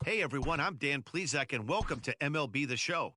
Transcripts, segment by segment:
Hey everyone, I'm Dan Plezak and welcome to MLB The Show.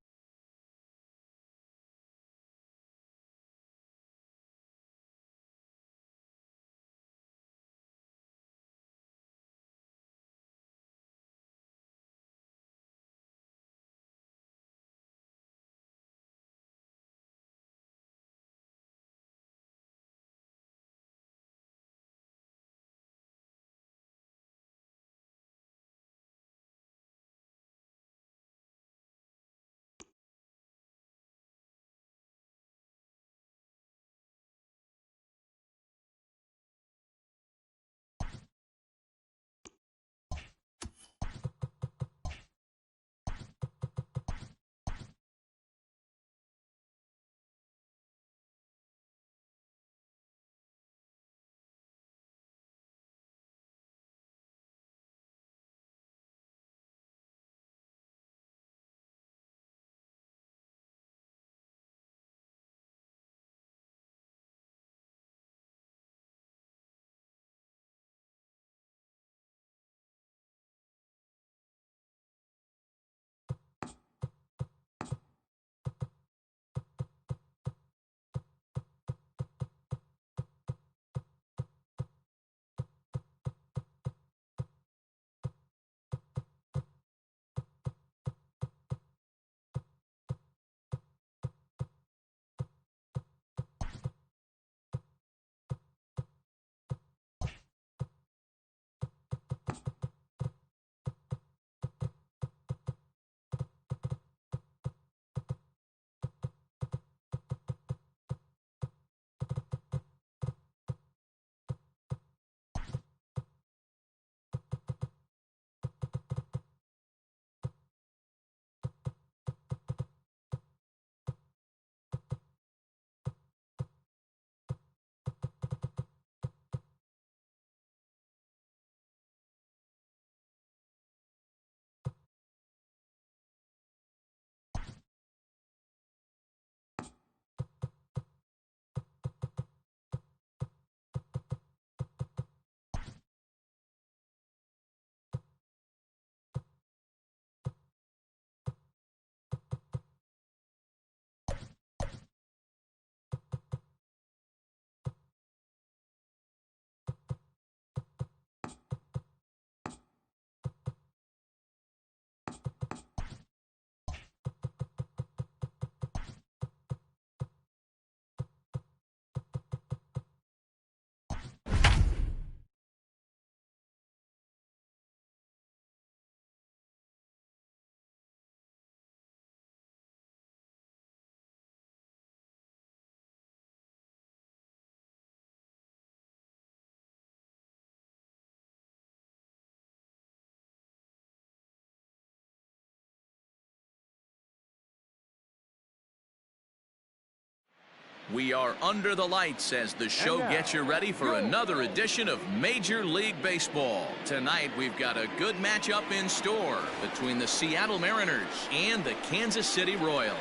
We are under the lights as the show gets you ready for another edition of Major League Baseball. Tonight we've got a good matchup in store between the Seattle Mariners and the Kansas City Royals.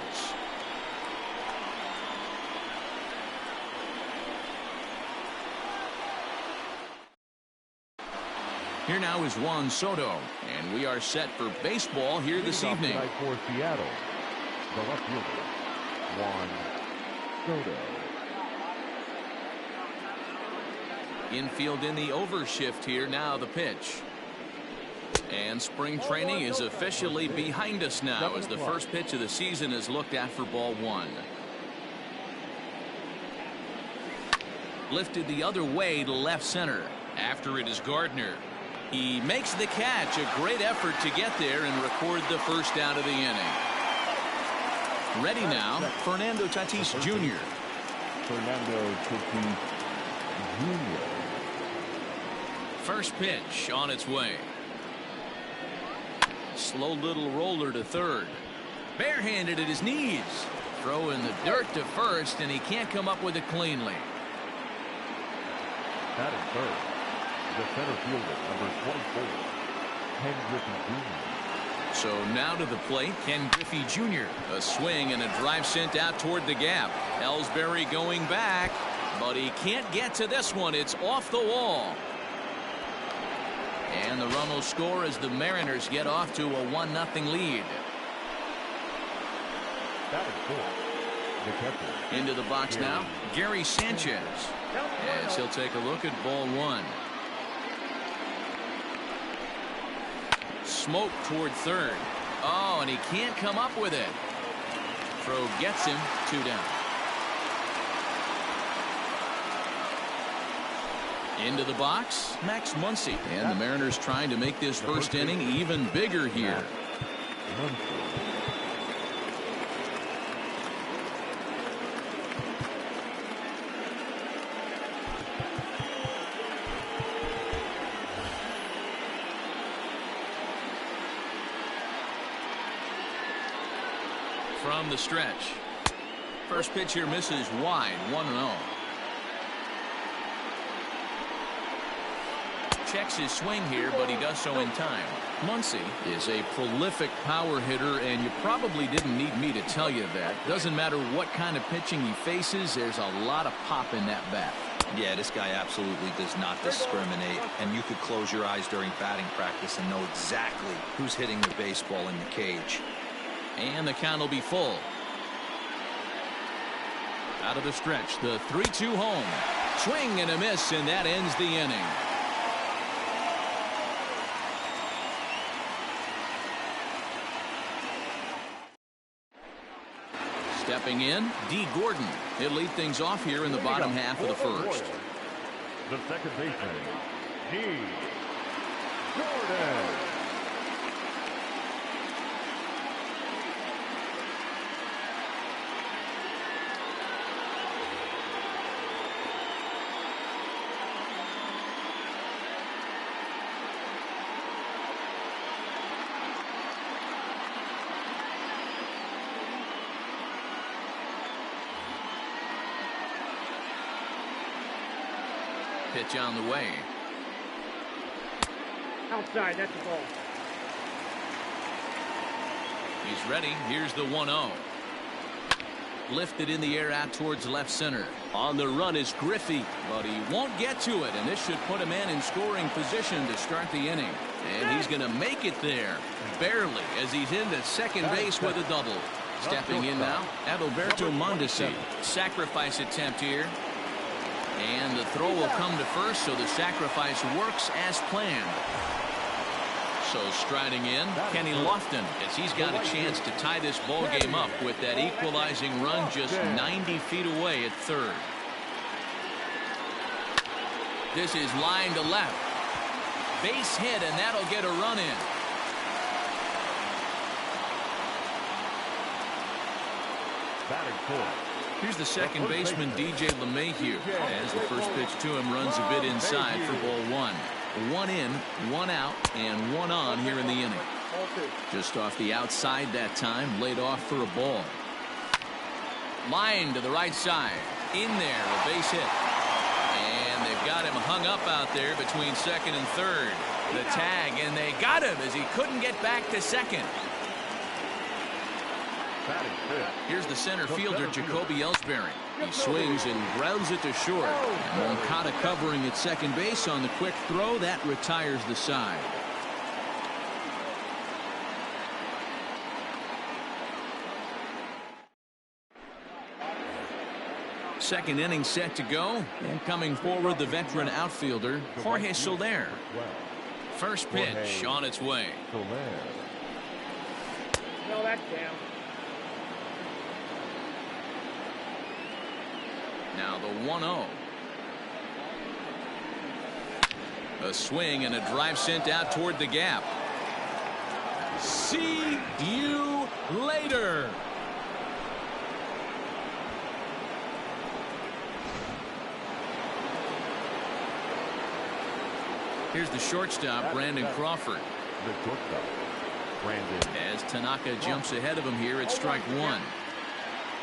Here now is Juan Soto, and we are set for baseball here this evening. For Seattle, the left fielder, Juan Soto. Infield in the overshift here now the pitch. And spring training is officially behind us now as the first pitch of the season is looked at for ball one. Lifted the other way to left center. After it is Gardner. He makes the catch. A great effort to get there and record the first out of the inning. Ready now, Fernando Tatis Jr. Fernando Tatis Jr. First pitch on its way. Slow little roller to third. Barehanded at his knees. Throw in the dirt to first, and he can't come up with it cleanly. Batting third, the center fielder, number 24, Ken Griffey Jr. So now to the plate, Ken Griffey Jr. A swing and a drive sent out toward the gap. Ellsbury going back, but he can't get to this one. It's off the wall. And And the run will score as the Mariners get off to a 1-0 lead. Into the box now, Gary Sanchez. As he'll take a look at ball one. Smoke toward third. Oh, and he can't come up with it. Throw gets him, 2 down. Into the box, Max Muncy. And the Mariners trying to make this first inning even bigger here. From the stretch. First pitch here misses wide, 1-0. Checks his swing here, but he does so in time. Muncy is a prolific power hitter, and you probably didn't need me to tell you that. Doesn't matter what kind of pitching he faces, there's a lot of pop in that bat. Yeah, this guy absolutely does not discriminate, and you could close your eyes during batting practice and know exactly who's hitting the baseball in the cage. And the count will be full. Out of the stretch, the 3-2 home. Swing and a miss, and that ends the inning. Stepping in, D. Gordon. He'll lead things off here in the bottom half of the first. The second baseman, D. Gordon. Pitch on the way. Outside, that's the ball. He's ready. Here's the 1-0. Lifted in the air out towards left center. On the run is Griffey, but he won't get to it, and this should put a man in scoring position to start the inning. And he's going to make it there, barely, as he's into second base with a double. Stepping in now, Adalberto Mondesi. Sacrifice attempt here. And the throw will come to first, so the sacrifice works as planned. So striding in, Kenny Lofton, as he's got a chance to tie this ball game up with that equalizing run just 90 feet away at third. This is line to left. Base hit, and that'll get a run in. Batting fourth. Here's the second baseman, DJ LeMahieu, as the first pitch to him runs a bit inside for ball one. 1 in, 1 out, and 1 on here in the inning. Just off the outside that time, laid off for a ball. Line to the right side. In there, a base hit. And they've got him hung up out there between second and third. The tag, and they got him as he couldn't get back to second. Here's the center fielder, Jacoby Ellsbury. He swings and grounds it to short. And Moncada covering at second base on the quick throw. That retires the side. Second inning set to go. And coming forward, the veteran outfielder, Jorge Soler. First pitch on its way. No, that's down. Now the 1-0. A swing and a drive sent out toward the gap. See you later. Here's the shortstop, Brandon Crawford. As Tanaka jumps ahead of him here at strike one.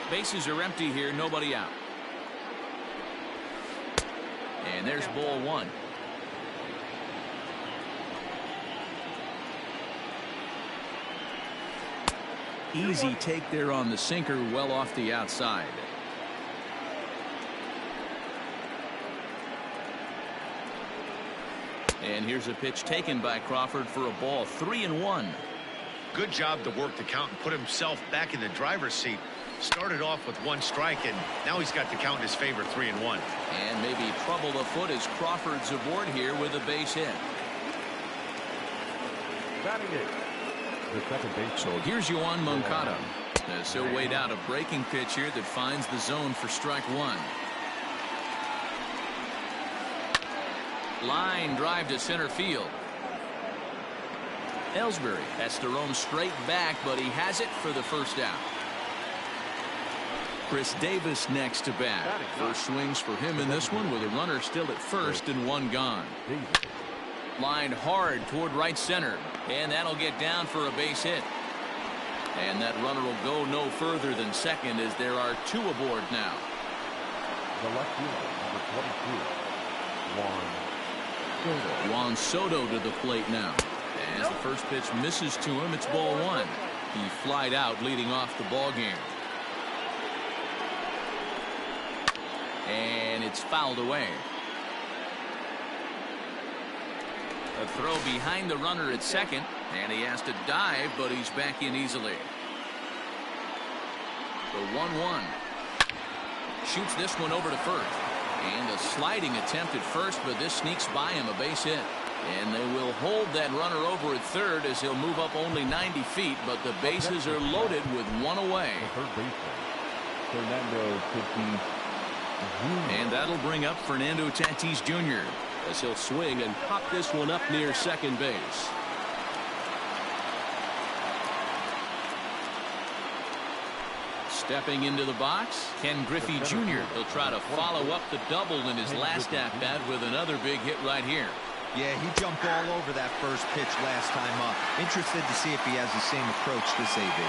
Bases are empty here, nobody out. And there's ball one. Easy take there on the sinker, well off the outside. And here's a pitch taken by Crawford for a ball. 3-1. Good job to work the count and put himself back in the driver's seat. Started off with 1 strike, and now he's got the count in his favor, 3-1. And maybe trouble afoot as Crawford's aboard here with a base hit. Batting it, the second baseman. So here's Yoan Moncada as he'll wait out a breaking pitch here that finds the zone for strike 1. Line drive to center field. Ellsbury has to roam straight back, but he has it for the first out. Chris Davis next to bat. First swings for him in this one with a runner still at first and 1 gone. Lined hard toward right center, and that'll get down for a base hit. And that runner will go no further than second as there are 2 aboard now. The left fielder, number 22, Juan Soto to the plate now. As the first pitch misses to him, it's ball 1. He flied out leading off the ball game. And it's fouled away. A throw behind the runner at second, and he has to dive, but he's back in easily. The 1-1. Shoots this one over to first. And a sliding attempt at first, but this sneaks by him, a base hit. And they will hold that runner over at third as he'll move up only 90 feet, but the bases are loaded with 1 away. the third baseman, Fernando Tatis Jr. And that'll bring up Fernando Tatis Jr. as he'll swing and pop this one up near second base. Stepping into the box, Ken Griffey Jr. He'll try to follow up the double in his last at-bat with another big hit right here. Yeah, he jumped all over that first pitch last time up. Interested to see if he has the same approach this AB.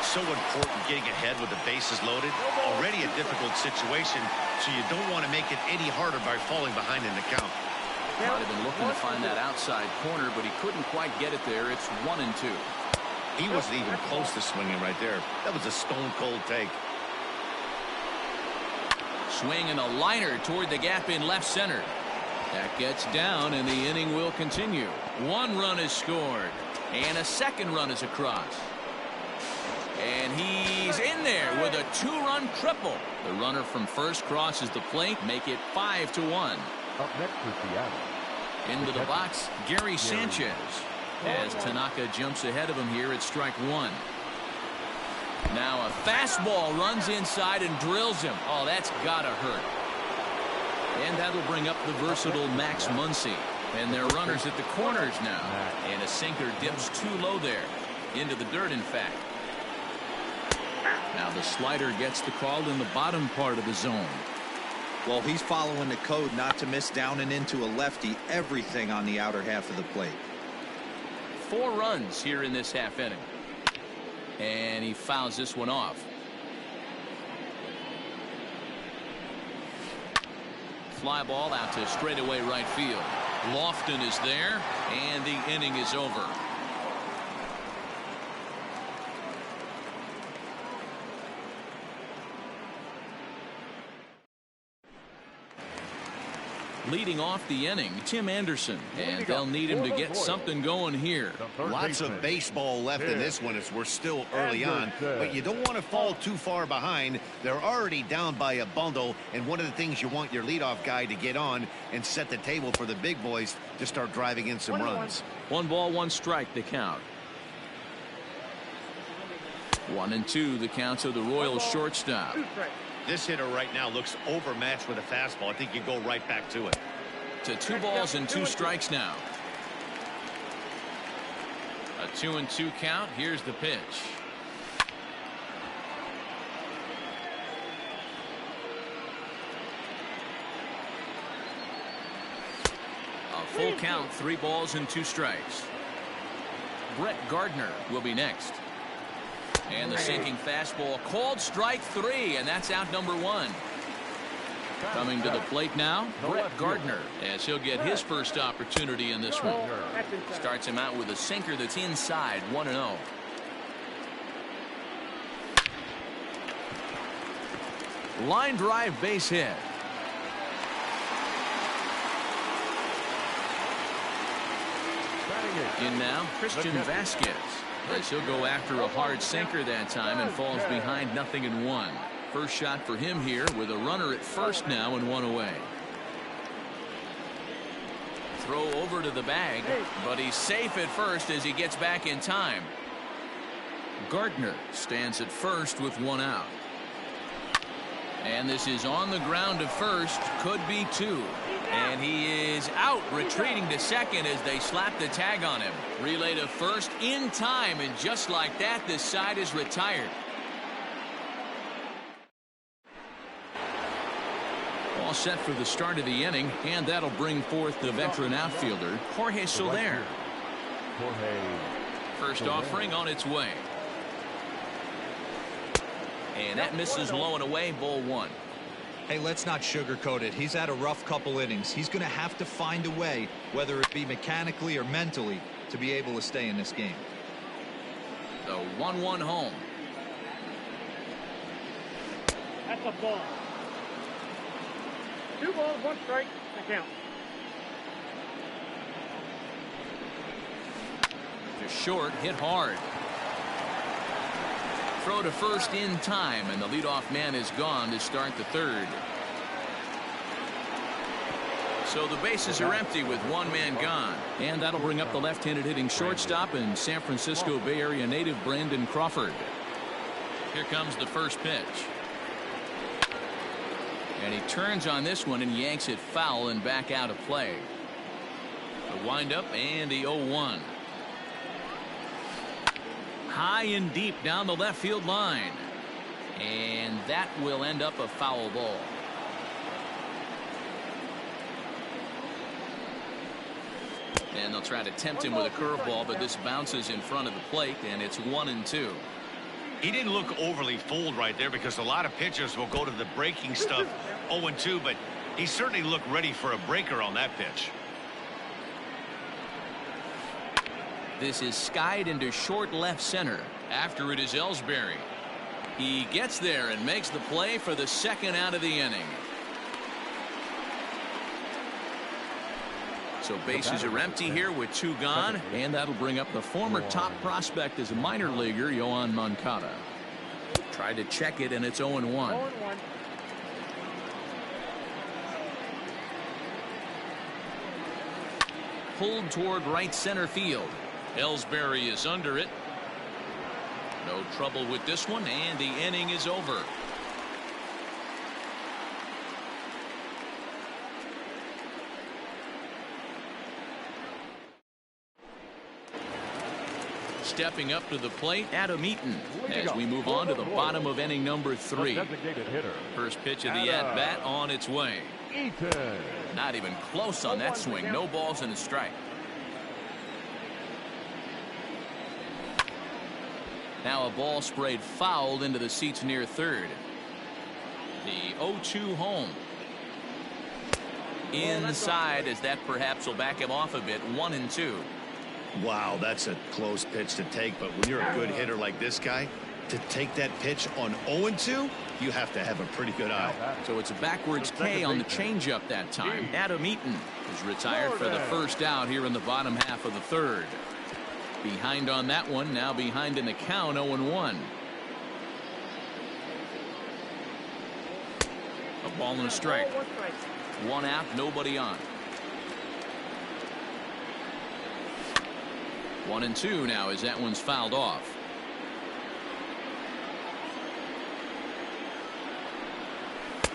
So important getting ahead with the bases loaded. Already a difficult situation, so you don't want to make it any harder by falling behind in the count. Might have been looking to find that outside corner, but he couldn't quite get it there. It's 1-2. He wasn't even close to swinging right there. That was a stone-cold take. Swing and a liner toward the gap in left center. That gets down, and the inning will continue. 1 run is scored, and a second run is across. And he's in there with a 2-run triple. The runner from first crosses the plate, make it 5-1. Up next for Seattle. Into the box, Gary Sanchez. As Tanaka jumps ahead of him here at strike 1. Now a fastball runs inside and drills him. Oh, that's gotta hurt. And that'll bring up the versatile Max Muncy. And they're runners at the corners now. And a sinker dips too low there. Into the dirt, in fact. Now the slider gets the call in the bottom part of the zone. Well, he's following the code not to miss down and into a lefty. Everything on the outer half of the plate. 4 runs here in this half inning. And he fouls this one off. Fly ball out to straightaway right field. Lofton is there, and the inning is over. Leading off the inning, Tim Anderson, and they'll need him to get something going here. Lots of baseball left in this one as we're still early on, but you don't want to fall too far behind. They're already down by a bundle, and one of the things you want your leadoff guy to get on and set the table for the big boys to start driving in some runs. 1 ball, 1 strike, the count. 1-2 the count to the Royals shortstop. This hitter right now looks overmatched with a fastball. I think you go right back to it. To 2 balls and 2 strikes now. A 2-2 count. Here's the pitch. A full count, 3 balls and 2 strikes. Brett Gardner will be next. And the sinking fastball called strike 3, and that's out number 1. Coming to the plate now, Brett Gardner, as he'll get his first opportunity in this one. Starts him out with a sinker that's inside, 1-0. Line drive base hit. In now, Christian Vasquez, as he'll go after a hard sinker that time and falls behind 0-1. First shot for him here with a runner at first now and one away. Throw over to the bag, but he's safe at first as he gets back in time. Gardner stands at first with one out. And this is on the ground to first, could be two. And he is out, retreating to second as they slap the tag on him. Relay to first in time, and just like that, this side is retired. All set for the start of the inning, and that'll bring forth the veteran outfielder, Jorge Soler. First offering on its way. And that misses low and away, ball one. Hey, let's not sugarcoat it. He's had a rough couple innings. He's going to have to find a way, whether it be mechanically or mentally, to be able to stay in this game. The 1-1 home. That's a ball. 2 balls, 1 strike. That counts. To short, hit hard. Throw to first in time, and the leadoff man is gone to start the third. So the bases are empty with one man gone. And that'll bring up the left-handed hitting shortstop and San Francisco Bay Area native Brandon Crawford. Here comes the first pitch. And he turns on this one and yanks it foul and back out of play. The windup and the 0-1. High and deep down the left field line. And that will end up a foul ball. And they'll try to tempt him with a curveball, but this bounces in front of the plate, and it's 1-2. He didn't look overly fooled right there because a lot of pitchers will go to the breaking stuff 0-2, but he certainly looked ready for a breaker on that pitch. This is skied into short left center. After it is Ellsbury. He gets there and makes the play for the second out of the inning. So bases are empty here with two gone, and that'll bring up the former top prospect as a minor leaguer, Yoan Moncada. Tried to check it, and it's 0-1. 0-1. Pulled toward right center field. Ellsbury is under it. No trouble with this one, and the inning is over. Stepping up to the plate, Adam Eaton, as we move on to the bottom of inning number 3. First pitch of the at-bat on its way. Not even close on that swing. No balls and a strike. Now a ball sprayed fouled into the seats near third. The 0-2 home. Inside, as that perhaps will back him off a bit. 1-2. Wow, that's a close pitch to take, but when you're a good hitter like this guy, to take that pitch on 0-2, you have to have a pretty good eye. So it's a backwards K on the changeup that time. Adam Eaton is retired for the first out here in the bottom half of the third. Behind on that one, now behind in the count, 0-1. A ball and a strike. One out, nobody on. 1-2 now as that one's fouled off.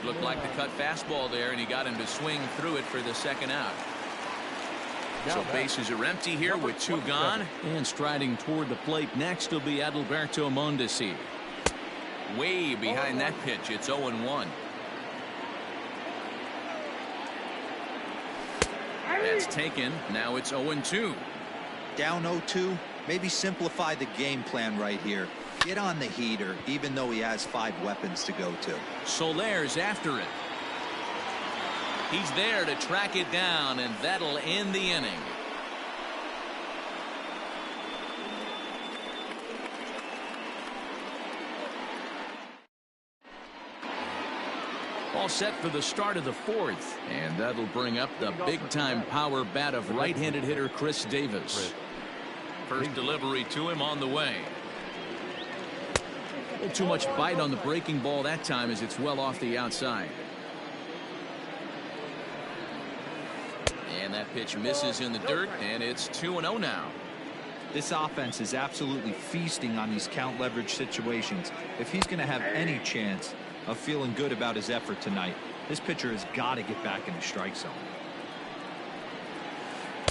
Looked like the cut fastball there, and he got him to swing through it for the second out. So bases are empty here with two gone. And striding toward the plate next will be Adalberto Mondesi. Way behind that pitch. It's 0-1. That's taken. Now it's 0-2. Down 0-2. Maybe simplify the game plan right here. Get on the heater, even though he has 5 weapons to go to. Soler's after it. He's there to track it down, and that'll end the inning. All set for the start of the fourth, and that'll bring up the big-time power bat of right-handed hitter Chris Davis. First delivery to him on the way. A little too much bite on the breaking ball that time as it's well off the outside. And that pitch misses in the dirt, and it's 2-0 now. This offense is absolutely feasting on these count leverage situations. If he's going to have any chance of feeling good about his effort tonight, this pitcher has got to get back in the strike zone.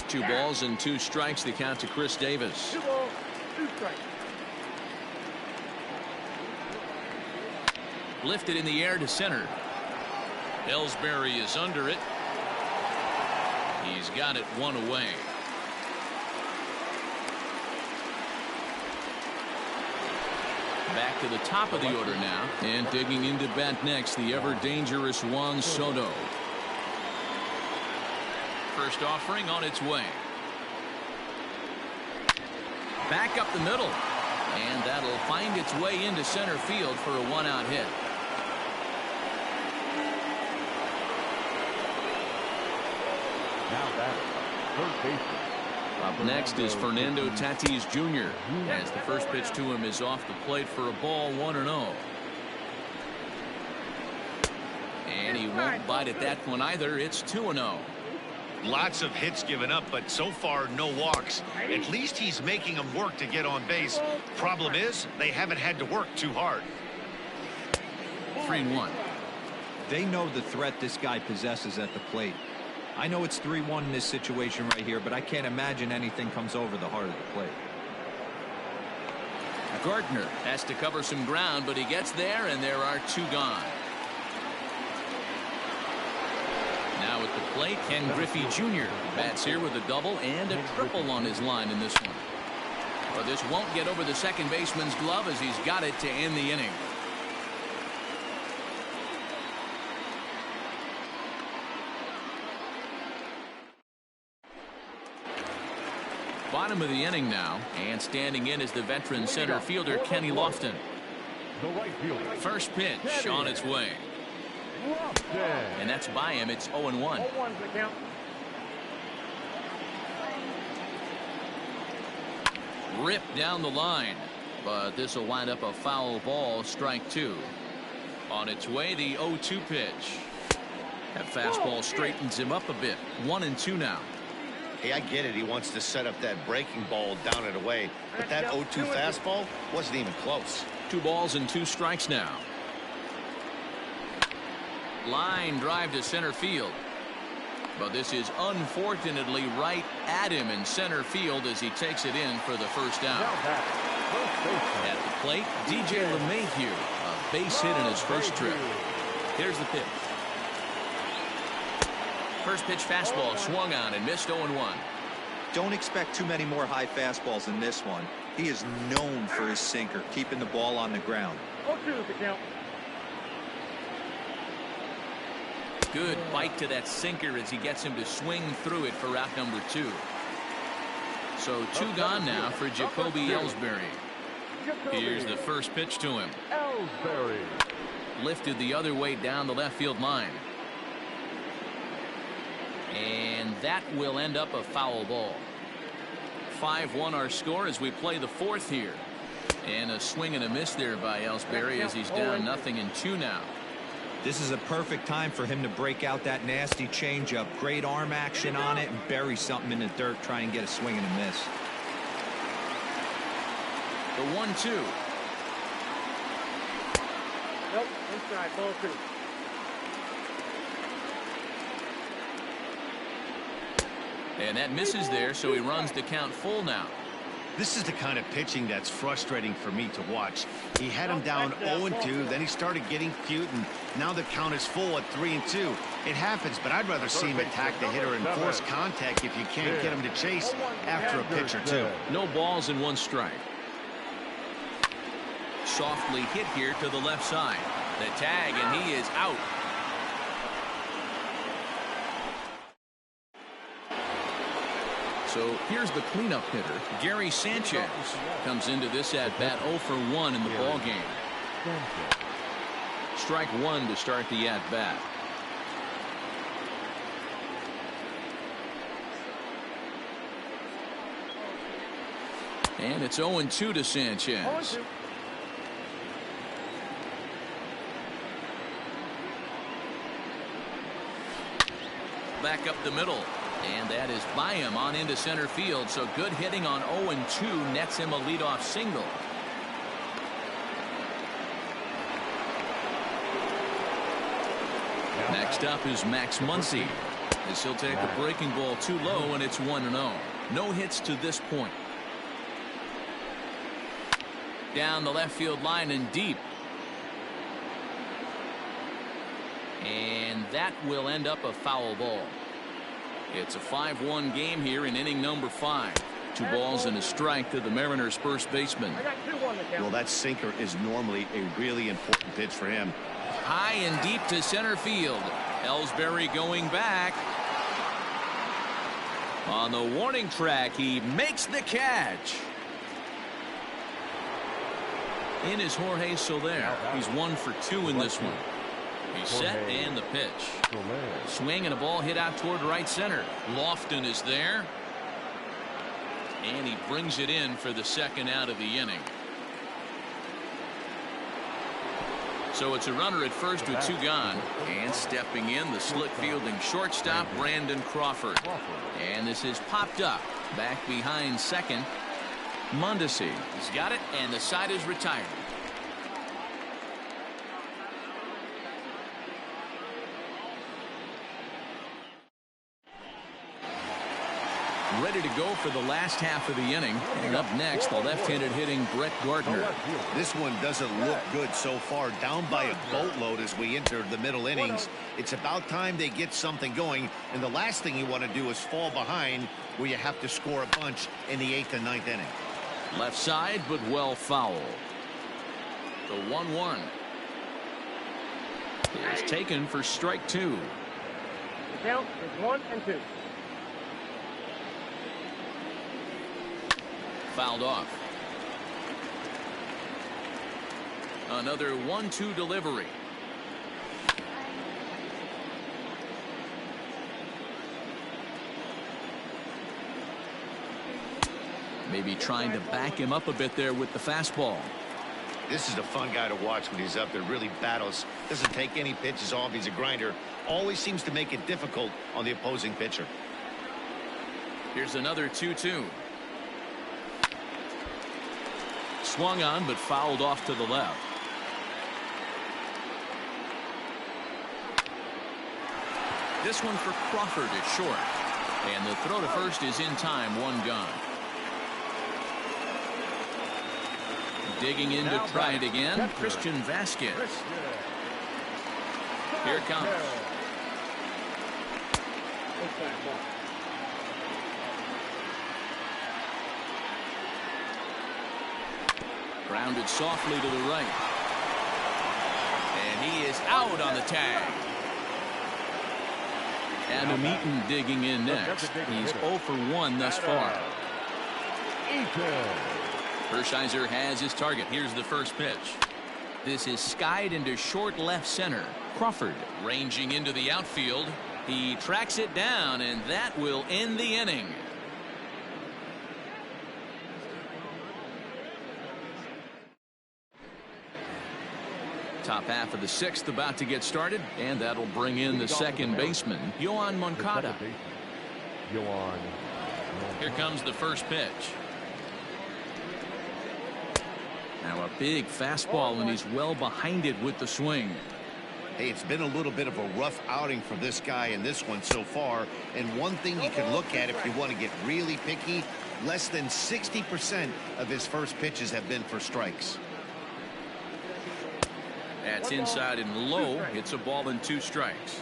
2 balls and 2 strikes, the count to Chris Davis. 2 balls, 2 strikes. Lifted in the air to center. Ellsbury is under it. He's got it 1 away. Back to the top of the order now, and digging into bat next, the ever dangerous Juan Soto. First offering on its way. Back up the middle, and that'll find its way into center field for a 1-out hit. Now batting, third baseman. Up next is Fernando Tatis Jr. as the first pitch to him is off the plate for a ball, 1-0. And he won't bite at that one either. It's 2-0. Lots of hits given up, but so far no walks. At least he's making them work to get on base. Problem is, they haven't had to work too hard. 3-1. They know the threat this guy possesses at the plate. I know it's 3-1 in this situation right here, but I can't imagine anything comes over the heart of the plate. Gardner has to cover some ground, but he gets there, and there are 2 gone. Now at the plate, Ken Griffey Jr. bats here with a double and a triple on his line in this one. But this won't get over the second baseman's glove as he's got it to end the inning. Bottom of the inning now, and standing in is the veteran center fielder Kenny Lofton. The right fielder. First pitch on its way. And that's by him. It's 0-1. 0-1's the count. Ripped down the line, but this will wind up a foul ball, strike 2. On its way, the 0-2 pitch. That fastball straightens him up a bit. 1-2 now. Hey, I get it. He wants to set up that breaking ball down and away, but that 0-2 fastball wasn't even close. 2 balls and 2 strikes now. Line drive to center field. But this is unfortunately right at him in center field as he takes it in for the first out. At the plate, DJ LeMahieu, a base hit in his first trip. Here's the pitch. First pitch fastball swung on and missed 0-1. Don't expect too many more high fastballs in this one. He is known for his sinker, keeping the ball on the ground. 0-2's the count. Good bite to that sinker as he gets him to swing through it for out number 2. So 2 gone now for Jacoby Ellsbury. Here's the first pitch to him. Ellsbury. Lifted the other way down the left field line. And that will end up a foul ball. 5-1 our score as we play the fourth here. And a swing and a miss there by Ellsbury as he's down 0-2 now. This is a perfect time for him to break out that nasty changeup. Great arm action on it and bury something in the dirt. Try and get a swing and a miss. The 1-2. Nope, inside, ball 2. And that misses there, so he runs the count full now. This is the kind of pitching that's frustrating for me to watch. He had him down 0-2, then he started getting cute, and now the count is full at 3-2. It happens, but I'd rather see him attack the hitter and force contact if you can't get him to chase after a pitch or 2. No balls and 1 strike. Softly hit here to the left side. The tag, and he is out. So here's the cleanup hitter. Gary Sanchez comes into this at bat 0 for 1 in the ball game. Strike one to start the at-bat. And it's 0-2 to Sanchez. 0-2. Back up the middle. And that is by him on into center field. So good hitting on 0-2 nets him a leadoff single. Next up is Max Muncy. As he'll take the breaking ball too low, and it's 1-0. No hits to this point. Down the left field line and deep. And that will end up a foul ball. It's a 5-1 game here in inning number 5. 2 balls and a strike to the Mariners' first baseman. I got 2-1 to count. Well, that sinker is normally a really important pitch for him. High and deep to center field. Ellsbury going back. On the warning track, he makes the catch. In is Jorge Soler. He's 1 for 2 in this one. He's set and the pitch. Swing and a ball hit out toward right center. Lofton is there. And he brings it in for the second out of the inning. So it's a runner at first with 2 gone. And stepping in, the slick fielding shortstop, Brandon Crawford. And this is popped up. Back behind second, Mondesi. He's got it, and the side is retired. Ready to go for the last half of the inning. And up next, the left-handed hitting Brett Gardner. This one doesn't look good so far. Down by a boatload as we enter the middle innings. It's about time they get something going. And the last thing you want to do is fall behind where you have to score a bunch in the 8th and 9th inning. Left side, but well foul. The 1-1 is taken for strike 2. The count is 1-2. Fouled off. Another 1-2 delivery. Maybe trying to back him up a bit there with the fastball. This is a fun guy to watch when he's up there. Really battles. Doesn't take any pitches off. He's a grinder. Always seems to make it difficult on the opposing pitcher. Here's another 2-2. Swung on, but fouled off to the left. This one for Crawford is short. And the throw to first is in time, 1 gone. Digging in to try it again, Christian Vasquez. Here it comes. Grounded softly to the right. And he is out on the tag. Adam Eaton digging in next. He's 0 for 1 thus far. Hershiser has his target. Here's the first pitch. This is skied into short left center. Crawford ranging into the outfield. He tracks it down, and that will end the inning. Top half of the 6th about to get started, and that'll bring in the second baseman, Yoan Moncada. Here comes the first pitch. Now a big fastball, and he's well behind it with the swing. Hey, it's been a little bit of a rough outing for this guy in this one so far. And one thing you can look at if you want to get really picky, less than 60% of his first pitches have been for strikes. That's inside and low. It's a ball and 2 strikes.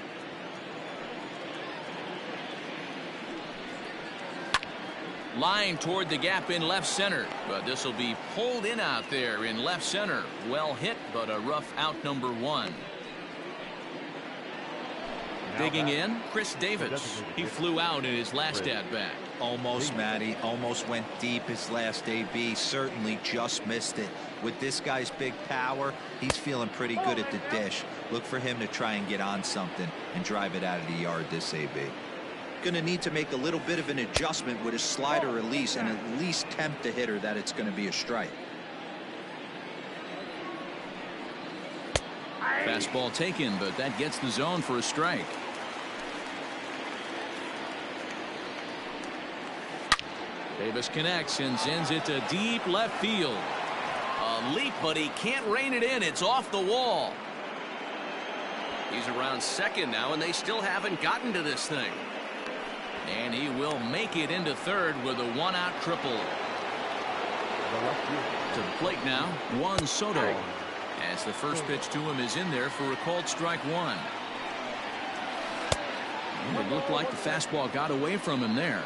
Line toward the gap in left center, but this will be pulled in out there in left center. Well hit, but a rough out, number 1. Digging in, Chris Davis. He flew out in his last at bat. Almost, Matty. Almost went deep his last AB. Certainly just missed it. With this guy's big power, he's feeling pretty good at the dish. Look for him to try and get on something and drive it out of the yard this AB. Going to need to make a little bit of an adjustment with his slider release and at least tempt the hitter that it's going to be a strike. Fastball taken, but that gets the zone for a strike. Davis connects and sends it to deep left field. A leap, but he can't rein it in. It's off the wall. He's around second now, and they still haven't gotten to this thing. And he will make it into third with a one-out triple. To the plate now, Juan Soto. As the first pitch to him is in there for a called strike one. It looked like the fastball got away from him there.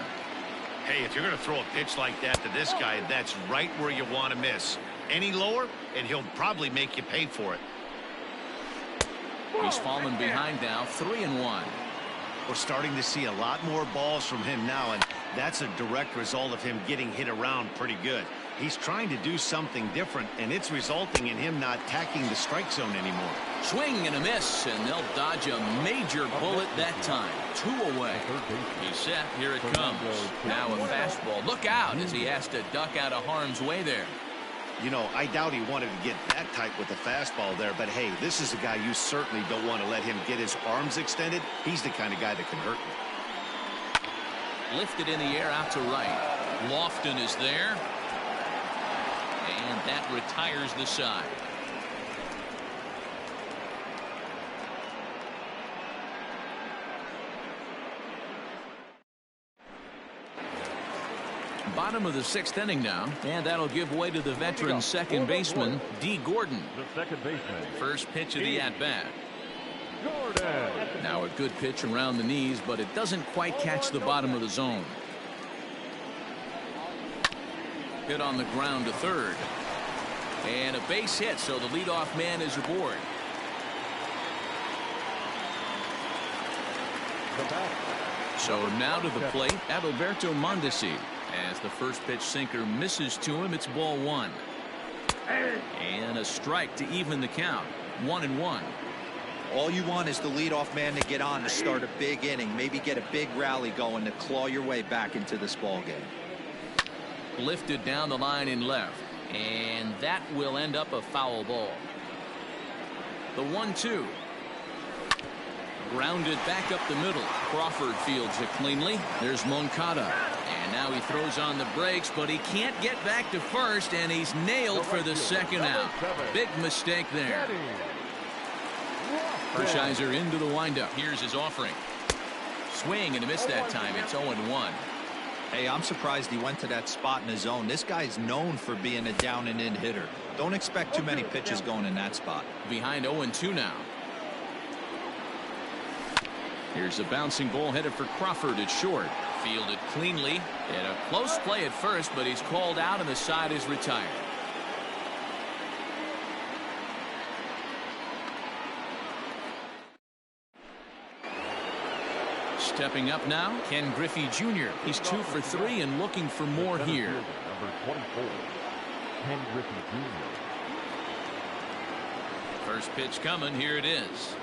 Hey, if you're going to throw a pitch like that to this guy, that's right where you want to miss. Any lower, and he'll probably make you pay for it. He's fallen behind now, 3-1. We're starting to see a lot more balls from him now, and that's a direct result of him getting hit around pretty good. He's trying to do something different, and it's resulting in him not tacking the strike zone anymore. Swing and a miss, and they'll dodge a major bullet that time. 2 away. He's set. Here it comes. Now a fastball. Look out as he has to duck out of harm's way there. You know, I doubt he wanted to get that tight with the fastball there, but hey, this is a guy you certainly don't want to let him get his arms extended. He's the kind of guy that can hurt you. Lifted in the air out to right. Lofton is there. And that retires the side. Bottom of the 6th inning now, and that'll give way to the veteran second baseman, D. Gordon. The second baseman. First pitch of the at-bat. Gordon. Now a good pitch around the knees, but it doesn't quite catch the bottom of the zone. Hit on the ground to third. And a base hit, so the leadoff man is aboard. So now to the plate, Adalberto Mondesi. As the first pitch sinker misses to him, it's ball 1. And a strike to even the count. 1-1. All you want is the leadoff man to get on to start a big inning, maybe get a big rally going to claw your way back into this ball game. Lifted down the line in left, and that will end up a foul ball. The 1-2. Grounded back up the middle. Crawford fields it cleanly. There's Moncada. And now he throws on the brakes, but he can't get back to first, and he's nailed for the second out. Big mistake there. Hershiser into the windup. Here's his offering. Swing and a miss that time. It's 0-1. Hey, I'm surprised he went to that spot in his zone. This guy's known for being a down and in hitter. Don't expect too many pitches going in that spot. Behind 0-2 now. Here's a bouncing ball headed for Crawford at short. Fielded cleanly. And a close play at first, but he's called out and the side is retired. Stepping up now, Ken Griffey Jr. He's 2 for 3 and looking for more here. Number 24, Ken Griffey Jr. First pitch coming. Here it is.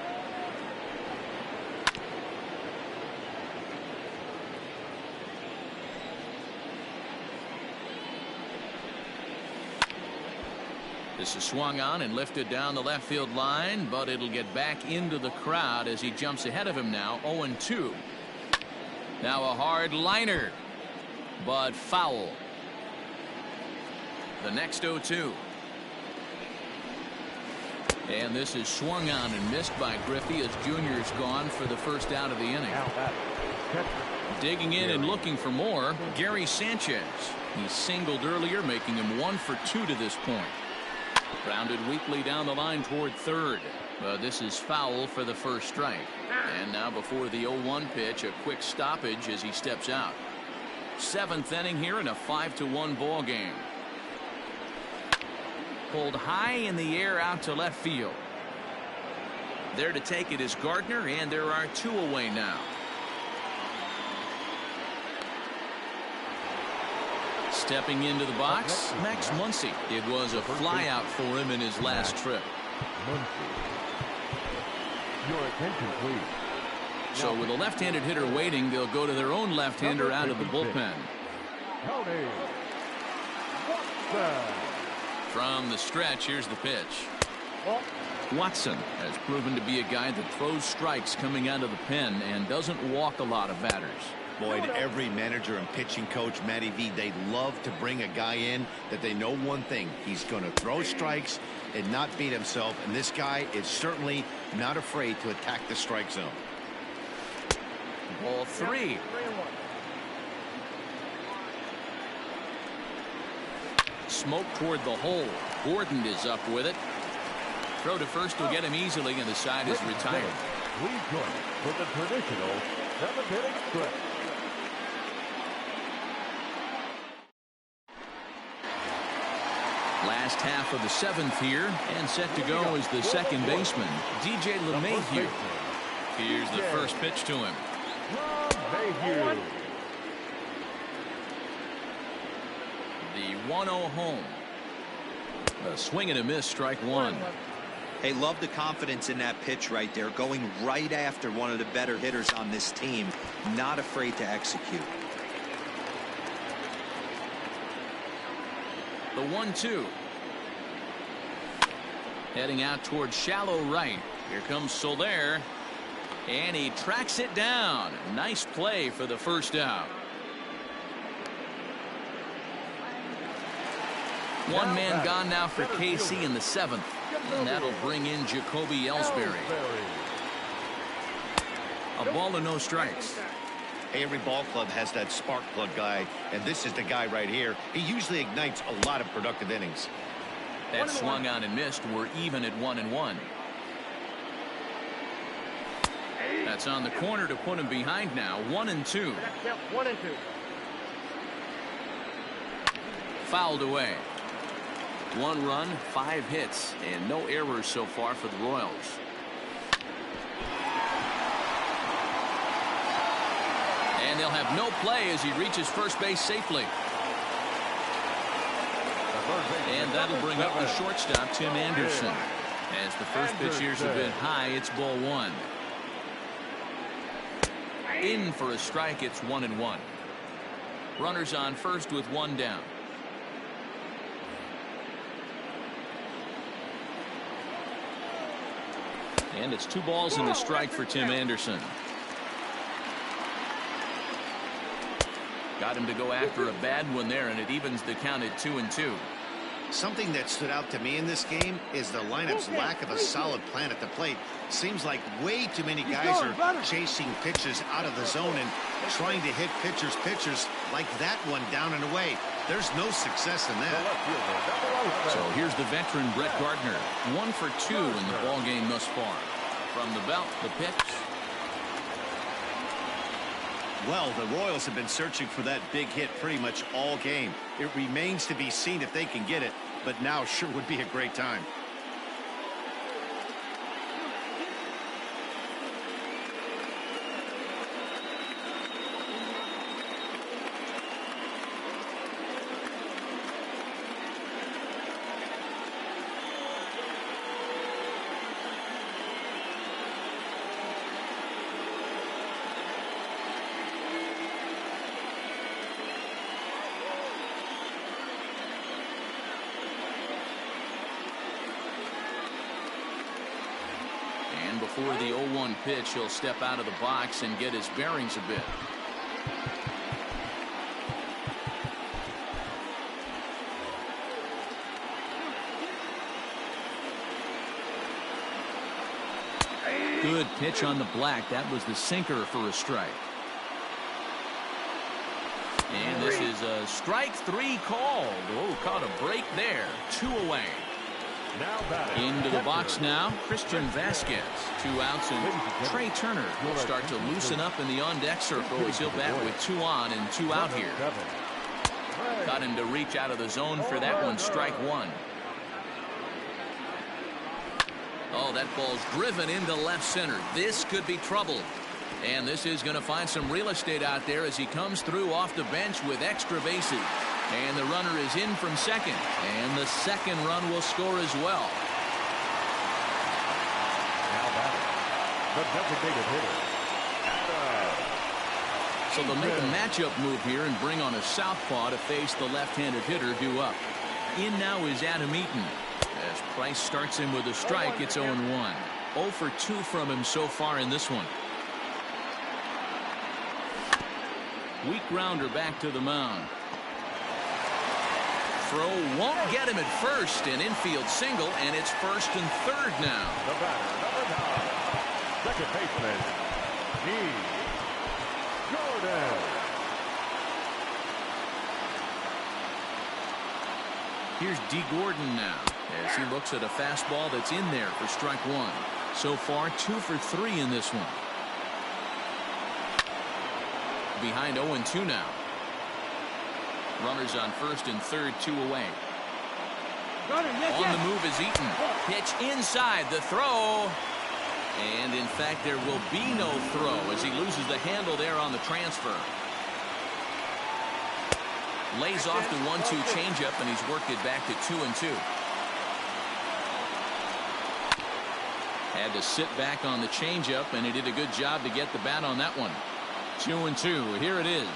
This is swung on and lifted down the left field line, but it'll get back into the crowd as he jumps ahead of him now. 0-2. Now a hard liner, but foul. The next 0-2. And this is swung on and missed by Griffey as Junior's gone for the first out of the inning. Digging in and looking for more, Gary Sanchez. He singled earlier, making him 1 for 2 to this point. Grounded weakly down the line toward third. This is foul for the first strike. And now before the 0-1 pitch, a quick stoppage as he steps out. 7th inning here in a 5-1 ball game. Pulled high in the air out to left field. There to take it is Gardner, and there are 2 away now. Stepping into the box, Max Muncy. It was a flyout for him in his last trip. Your attention, please. So with a left-handed hitter waiting, they'll go to their own left-hander out of the bullpen. Tony Watson. From the stretch, here's the pitch. Watson has proven to be a guy that throws strikes coming out of the pen and doesn't walk a lot of batters. Boyd, every manager and pitching coach, Matty V, they love to bring a guy in that they know one thing. He's going to throw strikes and not beat himself, and this guy is certainly not afraid to attack the strike zone. Ball 3. Smoke toward the hole. Gordon is up with it. Throw to first will get him easily, and the side is retired. Please join us for the traditional 7th-inning stretch. Last half of the 7th here, and set to go is the second baseman, DJ LeMahieu. Here's the first pitch to him. LeMahieu. The 1-0 home. A swing and a miss, strike one. Hey, love the confidence in that pitch right there, going right after one of the better hitters on this team, not afraid to execute. The 1-2. Heading out towards shallow right. Here comes Soler. And he tracks it down. Nice play for the first out. One man gone now for KC in the 7th. And that'll bring in Jacoby Ellsbury. A ball and no strikes. Every ball club has that spark plug guy, and this is the guy right here. He usually ignites a lot of productive innings. That swung on and missed. We're even at 1-1. That's on the corner to put him behind now. 1-2. 1-2. Fouled away. 1 run, 5 hits, and no errors so far for the Royals. And they'll have no play as he reaches first base safely. And that'll bring up the shortstop, Tim Anderson. As the first pitch years have been high, it's ball 1. In for a strike, it's 1-1. Runners on first with 1 down. And it's 2 balls and a strike for Tim Anderson. Got him to go after a bad one there, and it evens the count at 2-2. Something that stood out to me in this game is the lineup's lack of a solid plan at the plate. Seems like way too many guys are chasing pitches out of the zone and trying to hit pitchers like that one down and away. There's no success in that. So here's the veteran Brett Gardner. 1 for 2 in the ball game thus far. From the belt, the pitch. Well, the Royals have been searching for that big hit pretty much all game. It remains to be seen if they can get it, but now sure would be a great time. Before the 0-1 pitch, he'll step out of the box and get his bearings a bit. Good pitch on the black. That was the sinker for a strike. And this is a strike 3 called. Oh, caught a break there. 2 away. Into the box now, Christian Vasquez. 2 outs, and Trey Turner will start to loosen up in the on-deck circle as he'll bat with 2 on and 2 out here. Got him to reach out of the zone for that one, strike 1. Oh, that ball's driven into left center. This could be trouble. And this is going to find some real estate out there as he comes through off the bench with extra bases. And the runner is in from second. And the second run will score as well. Now batting, the designated hitter, Adam. So they'll make a matchup move here and bring on a southpaw to face the left-handed hitter due up. In now is Adam Eaton. As Price starts him with a strike, it's 0-1. 0 for 2 from him so far in this one. Weak grounder back to the mound. Throw won't get him at first. An infield single, and it's first and third now. The batter, number 9, second baseman, D. Gordon. Here's D. Gordon now as he looks at a fastball that's in there for strike 1. So far 2 for 3 in this one. Behind 0-2 now. Runners on first and third, 2 away. On the move is Eaton. Pitch inside, the throw. And in fact there will be no throw as he loses the handle there on the transfer. Lays off the 1-2 changeup, and he's worked it back to 2-2. Had to sit back on the changeup, and he did a good job to get the bat on that one. 2-2. Here it is.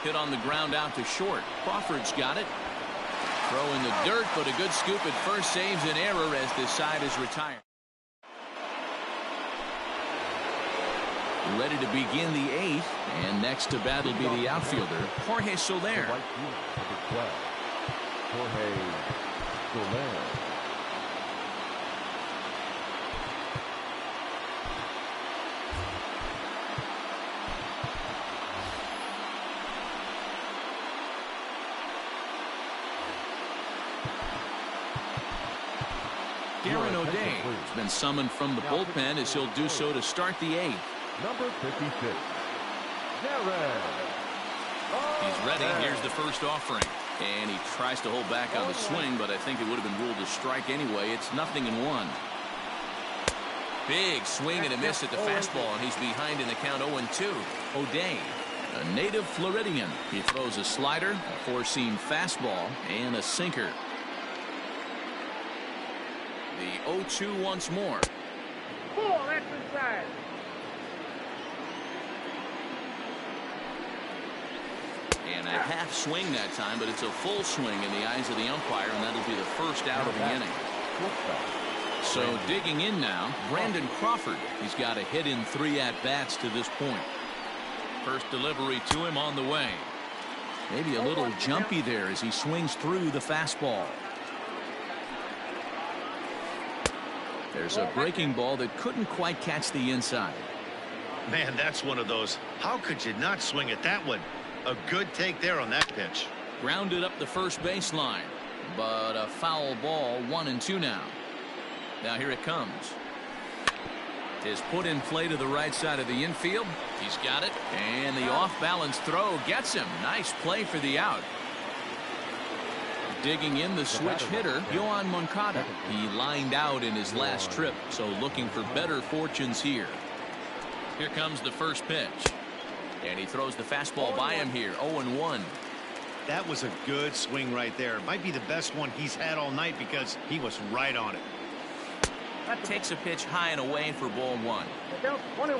Hit on the ground out to short. Crawford's got it. Throw in the dirt, but a good scoop at first saves an error as this side is retired. Ready to begin the 8th, and next to bat will be the outfielder, Jorge Soler. The right field, number 12, Jorge Soler. Darren O'Day has been summoned from the bullpen as he'll do so to start the 8th. Number 56, Darren. He's ready. Here's the first offering. And he tries to hold back on the swing, but I think it would have been ruled a strike anyway. It's 0-1. Big swing and a miss at the fastball, and he's behind in the count 0-2. O'Day, a native Floridian. He throws a slider, a four-seam fastball, and a sinker. The 0-2 once more. Ball, that's inside. And a half swing that time, but it's a full swing in the eyes of the umpire, and that'll be the first out of the inning. So digging in now, Brandon Crawford. He's got a hit in 3 at-bats to this point. First delivery to him on the way. Maybe a little jumpy there as he swings through the fastball. There's a breaking ball that couldn't quite catch the inside. Man, that's one of those. How could you not swing at that one? A good take there on that pitch. Grounded up the first baseline, but a foul ball. 1-2 now. Now here it comes. Is put in play to the right side of the infield. He's got it, and the off-balance throw gets him. Nice play for the out. Digging in the switch hitter, Yoan Moncada. He lined out in his last trip, so looking for better fortunes here. Here comes the first pitch. And he throws the fastball by him here. 0-1. That was a good swing right there. Might be the best one he's had all night because he was right on it. Takes a pitch high and away for ball 1.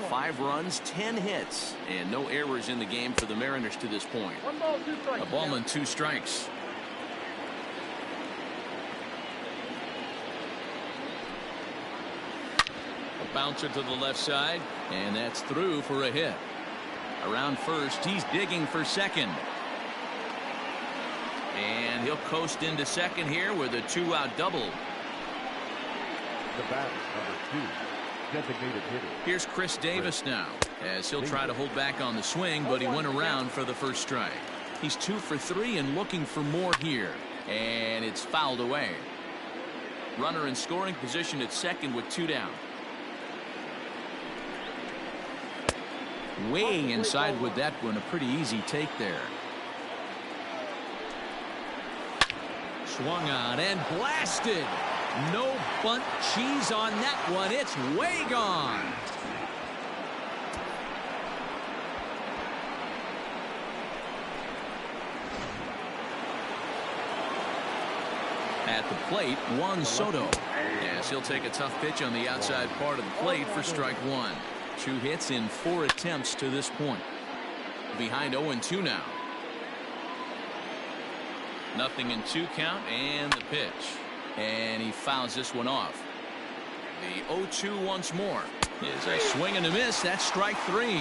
5 runs, 10 hits, and no errors in the game for the Mariners to this point. 1 ball, 2 strikes. A ball and 2 strikes. A bouncer to the left side, and that's through for a hit. Around first, he's digging for second. And he'll coast into second here with a 2-out double. The batter, number 2, designated hitter. Here's Chris Davis now, as he'll try to hold back on the swing, but he went around for the first strike. He's 2 for 3 and looking for more here. And it's fouled away. Runner in scoring position at second with 2 down. Way inside with that one. A pretty easy take there. Swung on and blasted. No bunt cheese on that one. It's way gone. At the plate, Juan Soto. Yes, he'll take a tough pitch on the outside part of the plate for strike one. 2 hits in 4 attempts to this point. Behind 0-2 now. 0-2 count and the pitch. And he fouls this one off. The 0-2 once more. Is a swing and a miss. That's strike 3.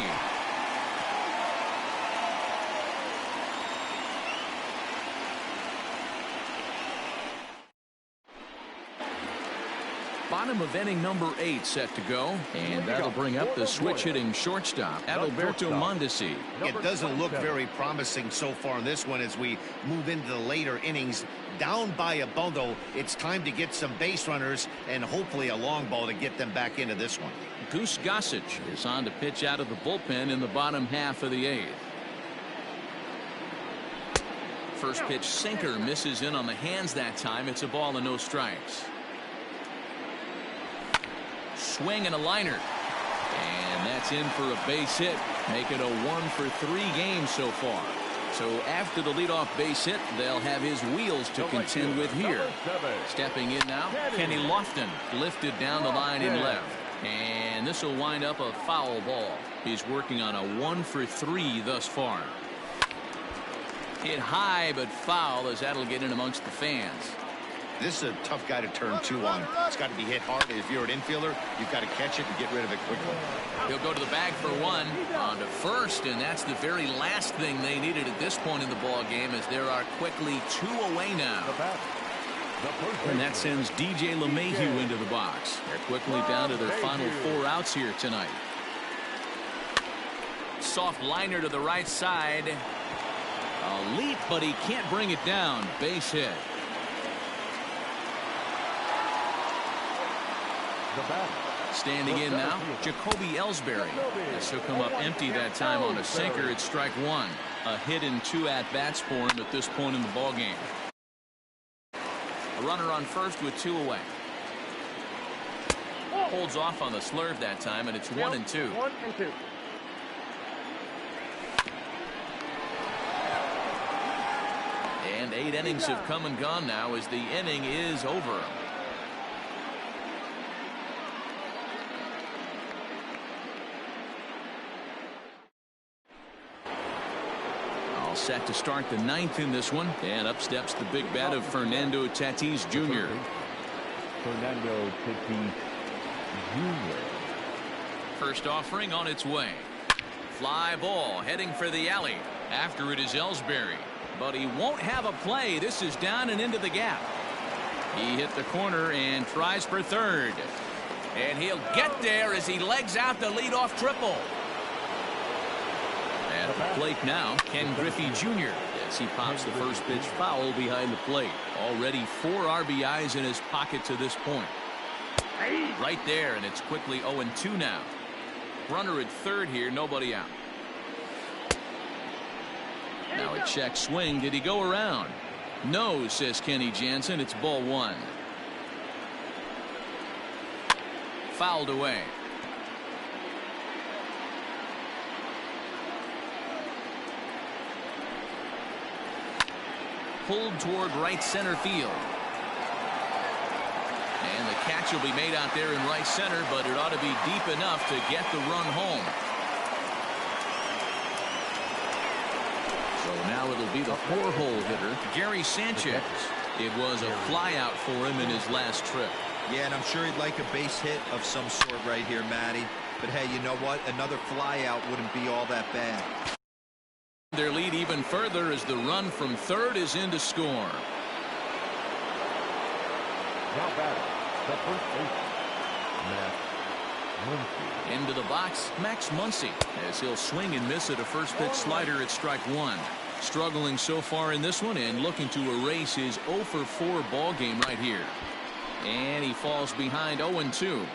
Bottom of inning number 8 set to go, and that'll bring up the switch-hitting shortstop, Adalberto Mondesi. It doesn't look very promising so far in this one as we move into the later innings. Down by a bundle, it's time to get some base runners and hopefully a long ball to get them back into this one. Goose Gossage is on to pitch out of the bullpen in the bottom half of the 8th. First pitch sinker misses in on the hands that time. It's a ball and no strikes. Swing and a liner. And that's in for a base hit. Make it a 1-for-3 game so far. So after the leadoff base hit, they'll have his wheels to contend with here. Stepping in now, Kenny Lofton lifted down the line in left. And this will wind up a foul ball. He's working on a 1-for-3 thus far. Hit high but foul as that'll get in amongst the fans. This is a tough guy to turn 2 on. It's got to be hit hard. If you're an infielder, you've got to catch it and get rid of it quickly. He'll go to the bag for 1. On to first, and that's the very last thing they needed at this point in the ball game, as there are quickly 2 away now. And that sends DJ LeMahieu into the box. They're quickly down to their final 4 outs here tonight. Soft liner to the right side. A leap, but he can't bring it down. Base hit. Standing in now, Jacoby Ellsbury. This will come up empty that time on a sinker. It's strike 1. A hit in 2 at-bats for him at this point in the ballgame. A runner on first with 2 away. Holds off on the slurve that time, and it's 1-2. 1-2. And 8 innings have come and gone now as the inning is over. Set to start the 9th in this one, and up steps the big bat of Fernando Tatis Jr. Fernando Tatis Jr. First offering on its way. Fly ball heading for the alley. After it is Ellsbury, but he won't have a play. This is down and into the gap. He hit the corner and tries for third, and he'll get there as he legs out the leadoff triple. At the plate now, Ken Griffey Jr. as he pops the first pitch foul behind the plate. Already 4 RBIs in his pocket to this point. Right there, and it's quickly 0-2 now. Runner at third here, nobody out. Now a check swing. Did he go around? No, says Kenny Jansen. It's ball 1. Fouled away. Pulled toward right center field. And the catch will be made out there in right center, but it ought to be deep enough to get the run home. So now it'll be the 4-hole hitter, Gary Sanchez. It was a fly out for him in his last trip. Yeah, and I'm sure he'd like a base hit of some sort right here, Matty. But hey, you know what? Another fly out wouldn't be all that bad. Their lead even further as the run from third is in to score. Now batting, the first baseman, Max Muncy. Into the box, Max Muncy, as he'll swing and miss at a first pitch slider at strike 1. Struggling so far in this one and looking to erase his 0-for-4 ball game right here. And he falls behind 0-2.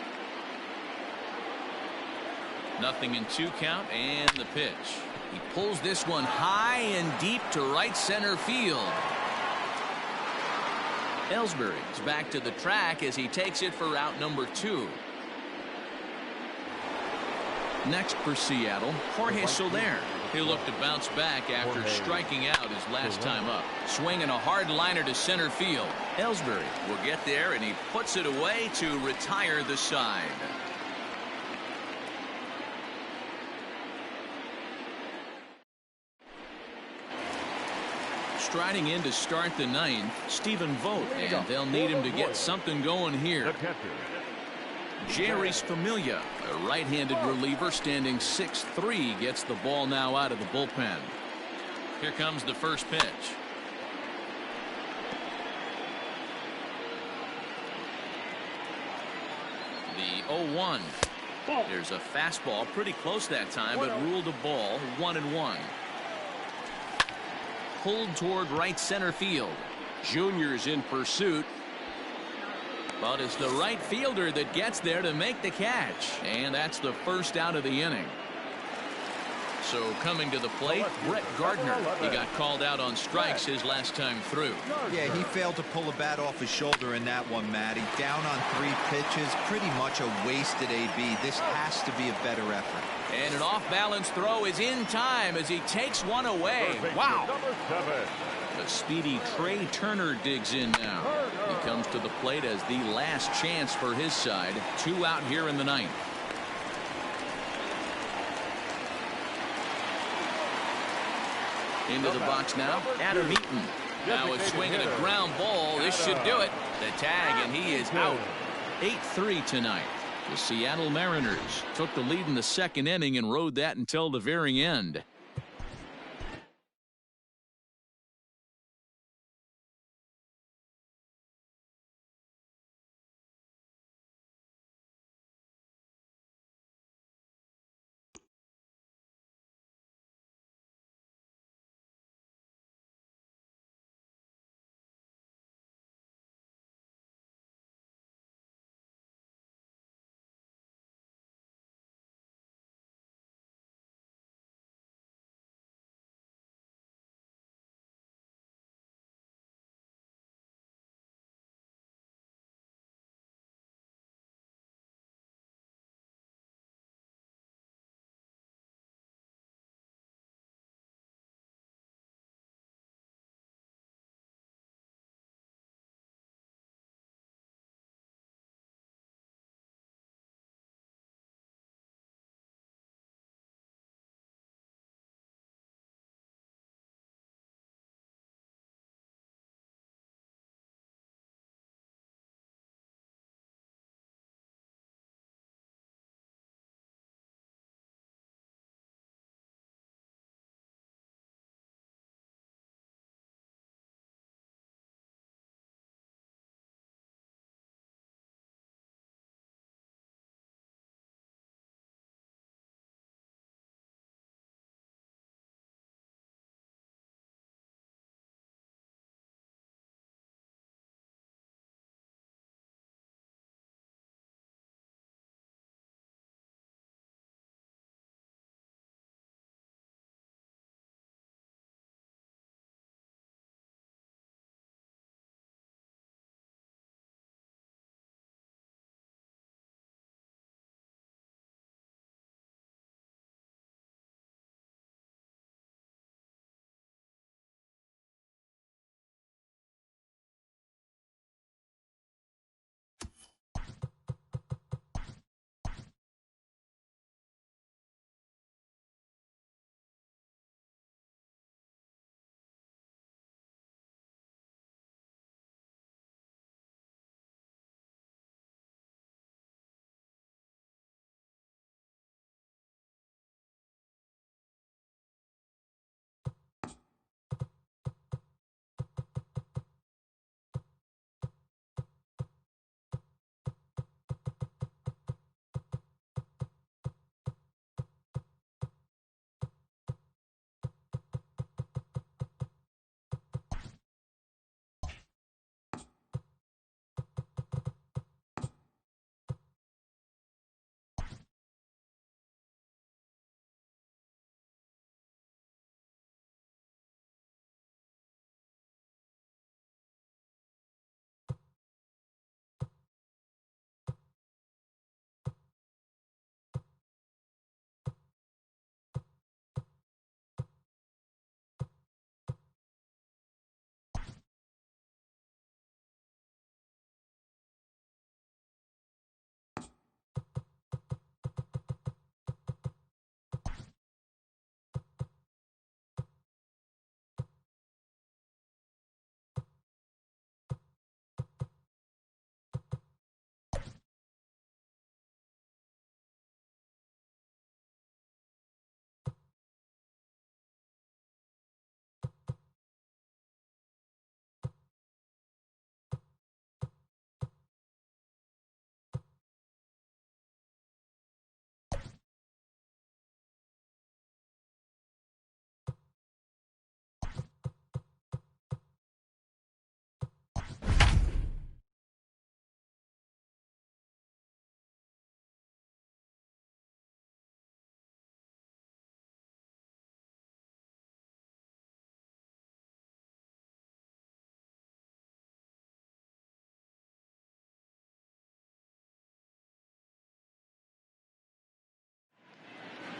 0-2 count and the pitch. He pulls this one high and deep to right center field. Ellsbury is back to the track as he takes it for out number 2. Next for Seattle, Jorge Soler. He'll look to bounce back after striking out his last time up. Swinging a hard liner to center field. Ellsbury will get there, and he puts it away to retire the side. Striding in to start the ninth, Stephen Vogt, and they'll need him to get something going here. Jeurys Familia, a right-handed reliever standing 6'3", gets the ball now out of the bullpen. Here comes the first pitch. The 0-1. There's a fastball pretty close that time, but ruled a ball. 1-1. Pulled toward right center field. Junior's in pursuit. But it's the right fielder that gets there to make the catch. And that's the first out of the inning. So coming to the plate, Brett Gardner. He got called out on strikes his last time through. Yeah, he failed to pull a bat off his shoulder in that one, Matty. Down on 3 pitches, pretty much a wasted AB. This has to be a better effort. And an off-balance throw is in time as he takes one away. Wow. The speedy Trey Turner digs in now. He comes to the plate as the last chance for his side. 2 out here in the ninth. Into the box now, Adam Eaton. Now a swing and a ground ball. This should do it. The tag, and he is out. 8-3 tonight. The Seattle Mariners took the lead in the second inning and rode that until the very end.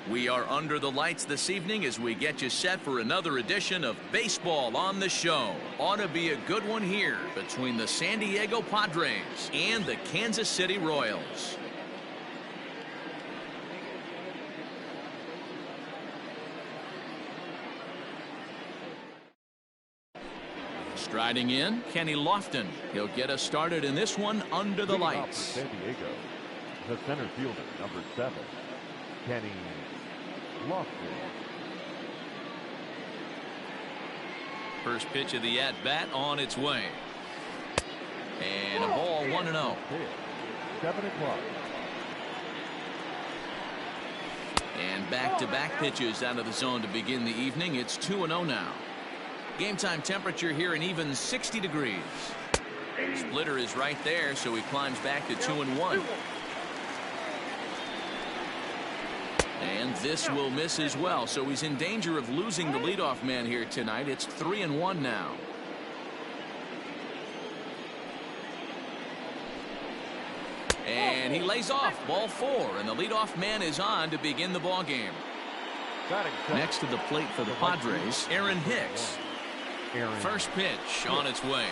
We are under the lights this evening as we get you set for another edition of Baseball on the Show. Ought to be a good one here between the San Diego Padres and the Kansas City Royals. Striding in, Kenny Lofton. He'll get us started in this one under the lights. San Diego, the center fielder, number 7, Kenny Lofton. First pitch of the at-bat on its way. And a ball 1-0. 7 o'clock. And back-to-back pitches out of the zone to begin the evening. It's 2-0 now. Game time temperature here an even 60 degrees. Splitter is right there, so he climbs back to 2-1. And this will miss as well, so he's in danger of losing the leadoff man here tonight. It's 3-1 now. And he lays off, ball 4, and the leadoff man is on to begin the ball game. Next to the plate for the Padres, Aaron Hicks. First pitch on its way.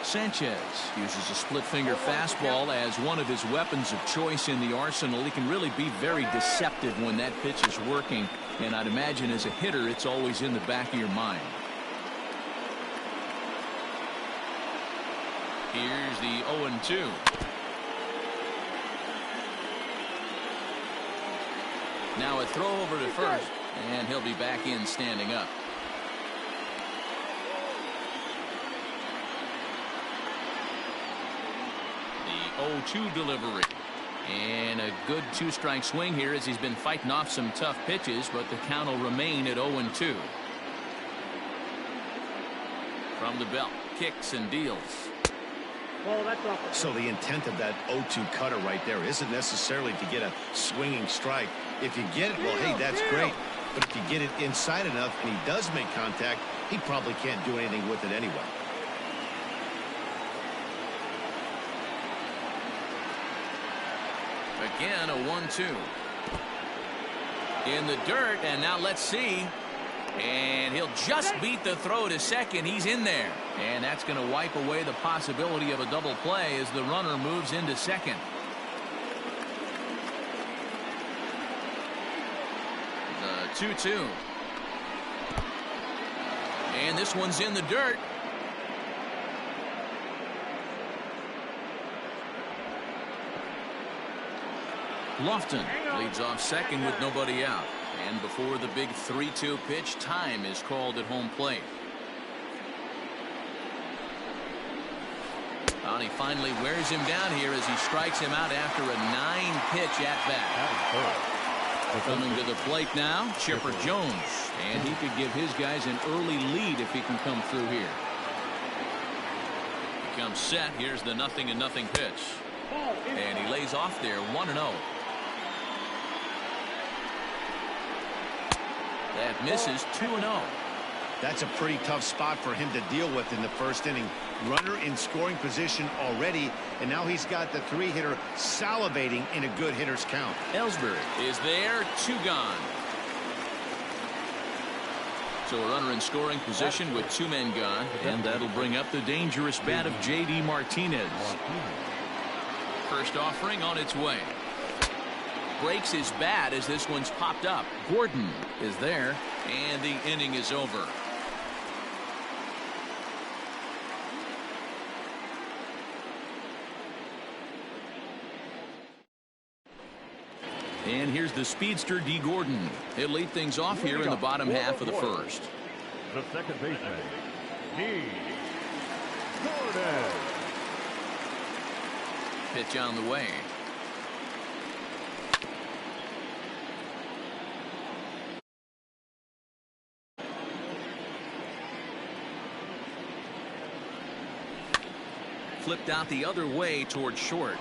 Sanchez uses a split finger fastball as one of his weapons of choice in the arsenal. He can really be very deceptive when that pitch is working, and I'd imagine as a hitter it's always in the back of your mind. Here's the 0-2. Now a throw over to first, and he'll be back in standing up. The 0-2 delivery. And a good two-strike swing here as he's been fighting off some tough pitches, but the count will remain at 0-2. From the belt, kicks and deals. So the intent of that 0-2 cutter right there isn't necessarily to get a swinging strike. If you get it, well, hey, that's great. But if you get it inside enough and he does make contact, he probably can't do anything with it anyway. Again, a 1-2. In the dirt, and now let's see. And he'll just beat the throw to second. He's in there. And that's going to wipe away the possibility of a double play as the runner moves into second. The 2-2. And this one's in the dirt. Lofton leads off second with nobody out. And before the big 3-2 pitch, time is called at home plate. And he finally wears him down here as he strikes him out after a 9-pitch at-bat. Coming to the plate now, Chipper Jones. And he could give his guys an early lead if he can come through here. He comes set. Here's the 0-0 pitch. And he lays off there 1-0. That misses 2-0. That's a pretty tough spot for him to deal with in the first inning. Runner in scoring position already, and now he's got the 3-hitter salivating in a good hitter's count. Ellsbury is there, 2 gone. So a runner in scoring position with 2 men gone, and that'll bring up the dangerous bat of J.D. Martinez. First offering on its way. Breaks his bat as this one's popped up. Gordon is there, and the inning is over. And here's the speedster Dee Gordon. He'll lead things off here in the bottom half of the first. The second baseman, Dee Gordon. Pitch on the way. Flipped out the other way towards short.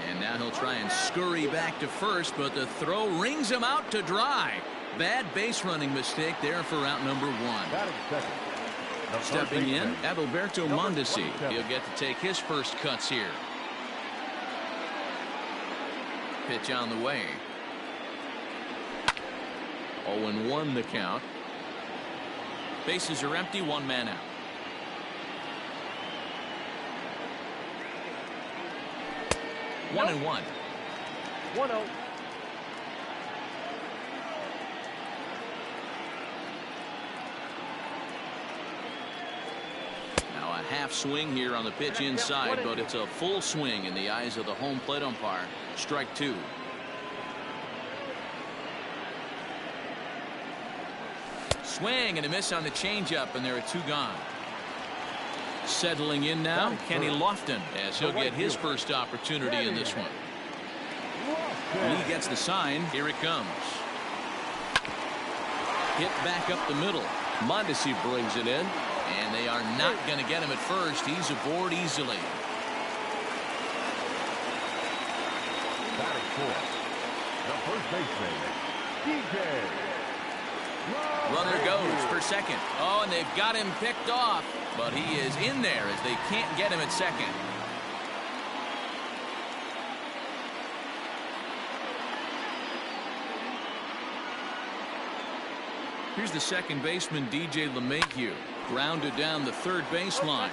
And now he'll try and scurry back to first, but the throw rings him out to dry. Bad base running mistake there for out number 1. Stepping in, Adalberto Mondesi. He'll get to take his first cuts here. Pitch on the way. 0-1 the count. Bases are empty, one man out. Nope. 1-1. 1-0. Now a half swing here on the pitch inside, but it's a full swing in the eyes of the home plate umpire. Strike two. Swing and a miss on the changeup, and there are two gone. Settling in now, Kenny Lofton, as he'll get his first opportunity in this one. Lee gets the sign. Here it comes. Hit back up the middle. Mondesi brings it in, and they are not going to get him at first. He's aboard easily. Batting fourth, the first baseman, DJ. Runner goes for second. Oh, and they've got him picked off, but he is in there as they can't get him at second. Here's the second baseman, DJ LeMahieu. Grounded down the third baseline,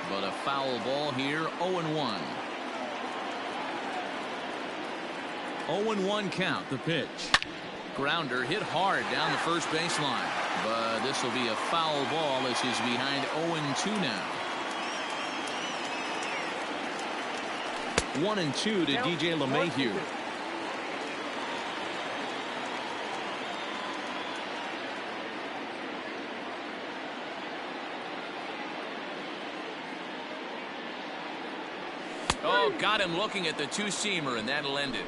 but a foul ball here. 0-1. 0-1 count, the pitch. Grounder hit hard down the first baseline, but this will be a foul ball as he's behind 0-2 now. 1-2 to DJ LeMahieu. Oh, got him looking at the two-seamer, and that'll end it.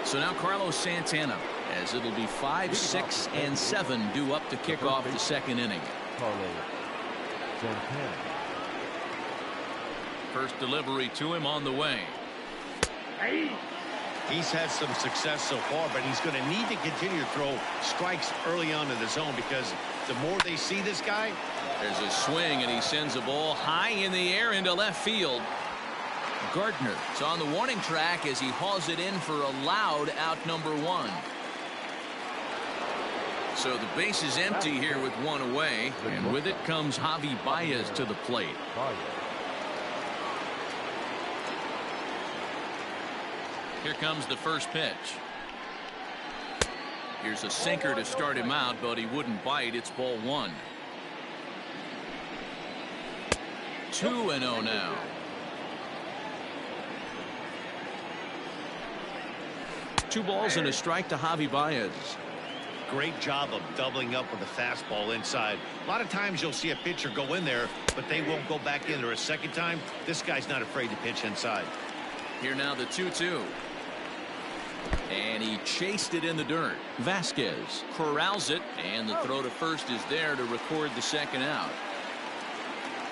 So now Carlos Santana, as it'll be 5, 6, and 7 due up to kick off the second inning. Carlos Santana. First delivery to him on the way. He's had some success so far, but he's going to need to continue to throw strikes early on in the zone, because the more they see this guy. There's a swing, and he sends a ball high in the air into left field. Gardner is on the warning track as he hauls it in for a loud out number 1. So the base is empty here with one away, and with it comes Javi Baez to the plate. Here comes the first pitch. Here's a sinker to start him out, but he wouldn't bite. It's ball 1. 2-0 now. Two balls and a strike to Javi Baez. Great job of doubling up with a fastball inside. A lot of times you'll see a pitcher go in there, but they won't go back in there a second time. This guy's not afraid to pitch inside. Here now the 2-2. And he chased it in the dirt. Vasquez corrals it, and the throw to first is there to record the second out.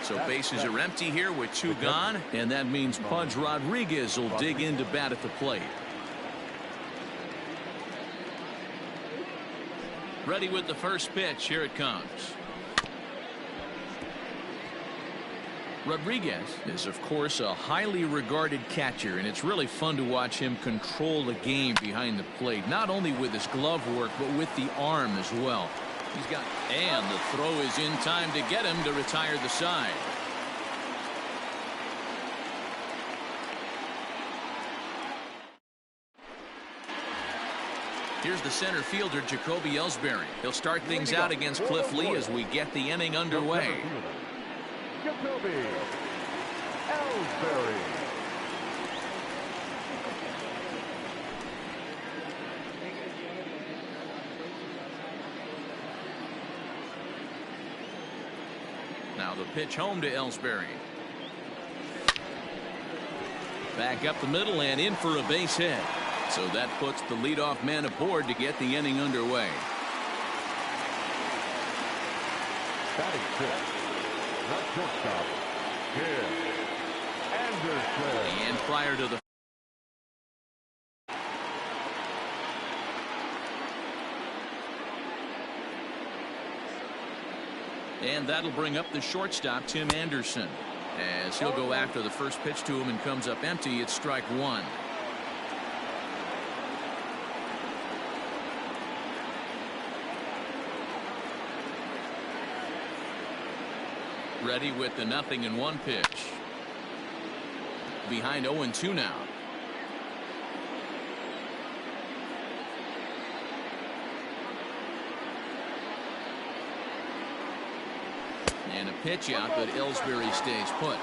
So bases are empty here with two gone, and that means Pudge Rodriguez will dig in to bat at the plate. Ready with the first pitch. Here it comes. Rodriguez is, of course, a highly regarded catcher, and it's really fun to watch him control the game behind the plate, not only with his glove work, but with the arm as well. He's got, and the throw is in time to get him to retire the side. Here's the center fielder, Jacoby Ellsbury. He'll start things out against Cliff Lee as we get the inning underway. Jacoby Ellsbury. Now the pitch home to Ellsbury. Back up the middle and in for a base hit. So that puts the leadoff man aboard to get the inning underway. Batting fifth, the shortstop, Tim Anderson. And prior to the And that'll bring up the shortstop, Tim Anderson, as he'll go after the first pitch to him and comes up empty. It's strike one. Ready with the 0-1 pitch. Behind 0-2 now. And a pitch out, but Ellsbury stays put.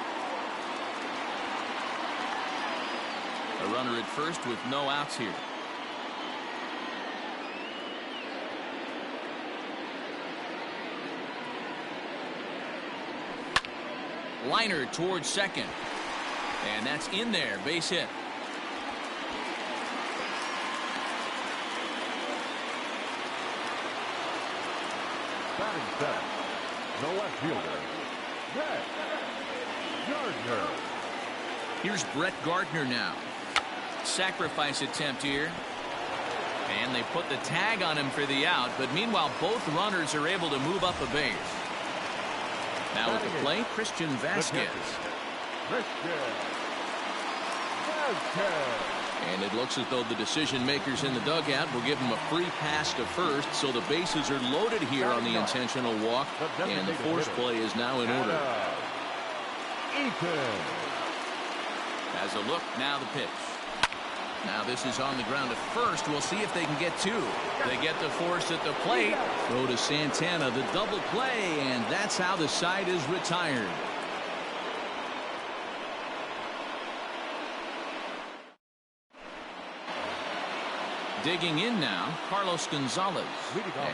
A runner at first with no outs here. Liner towards second. And that's in there. Base hit. Batting seventh. The left fielder, Brett Gardner. Here's Brett Gardner now. Sacrifice attempt here. And they put the tag on him for the out. But meanwhile, both runners are able to move up a base. Now at the plate, Christian Vasquez. And it looks as though the decision makers in the dugout will give him a free pass to first, so the bases are loaded here on the intentional walk, and the force play is now in order. Has a look, now the pitch. Now this is on the ground at first. We'll see if they can get two. They get the force at the plate. Throw to Santana, the double play, and that's how the side is retired. Digging in now, Carlos Gonzalez,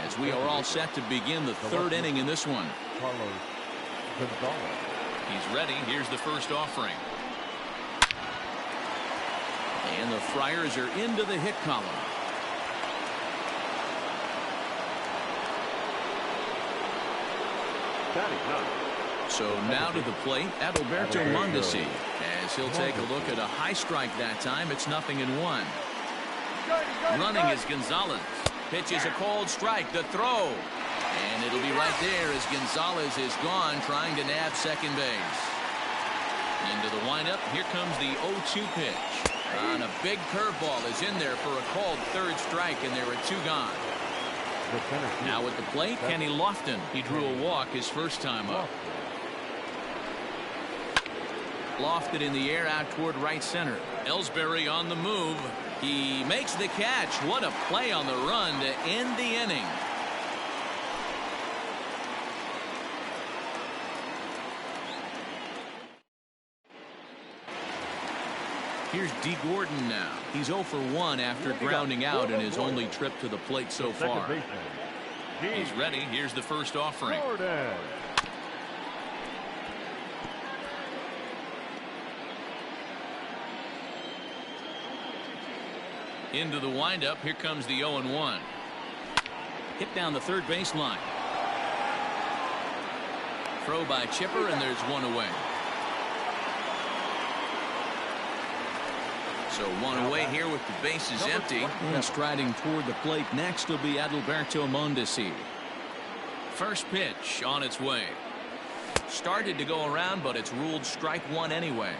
as we are all set to begin the third inning in this one. Carlos Gonzalez. He's ready. Here's the first offering. And the Friars are into the hit column. So now to the plate, Adalberto Mondesi, as he'll take a look at a high strike that time. It's 0-1. Running is Gonzalez. Pitch is a cold strike. The throw. And it'll be right there as Gonzalez is gone, trying to nab second base. Into the windup. Here comes the 0-2 pitch. And a big curveball is in there for a called third strike, and there are two gone. Now at the plate, Kenny Lofton. He drew a walk his first time up. Lofted in the air out toward right center. Ellsbury on the move. He makes the catch. What a play on the run to end the inning. Here's D. Gordon now. He's 0 for 1 after grounding out in his only trip to the plate so far. He's ready. Here's the first offering. Into the windup. Here comes the 0-1. Hit down the third baseline. Throw by Chipper, and there's one away. So one away here with the bases empty. And striding toward the plate next will be Adalberto Mondesi. First pitch on its way. Started to go around, but it's ruled strike one anyway.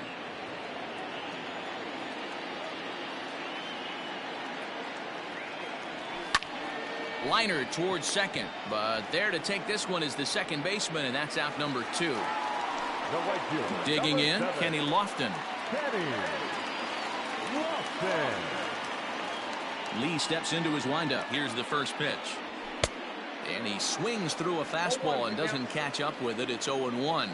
Liner towards second, but there to take this one is the second baseman, and that's out number 2. Digging in, Kenny Lofton. Lee steps into his windup. Here's the first pitch. And he swings through a fastball and doesn't catch up with it. It's 0-1.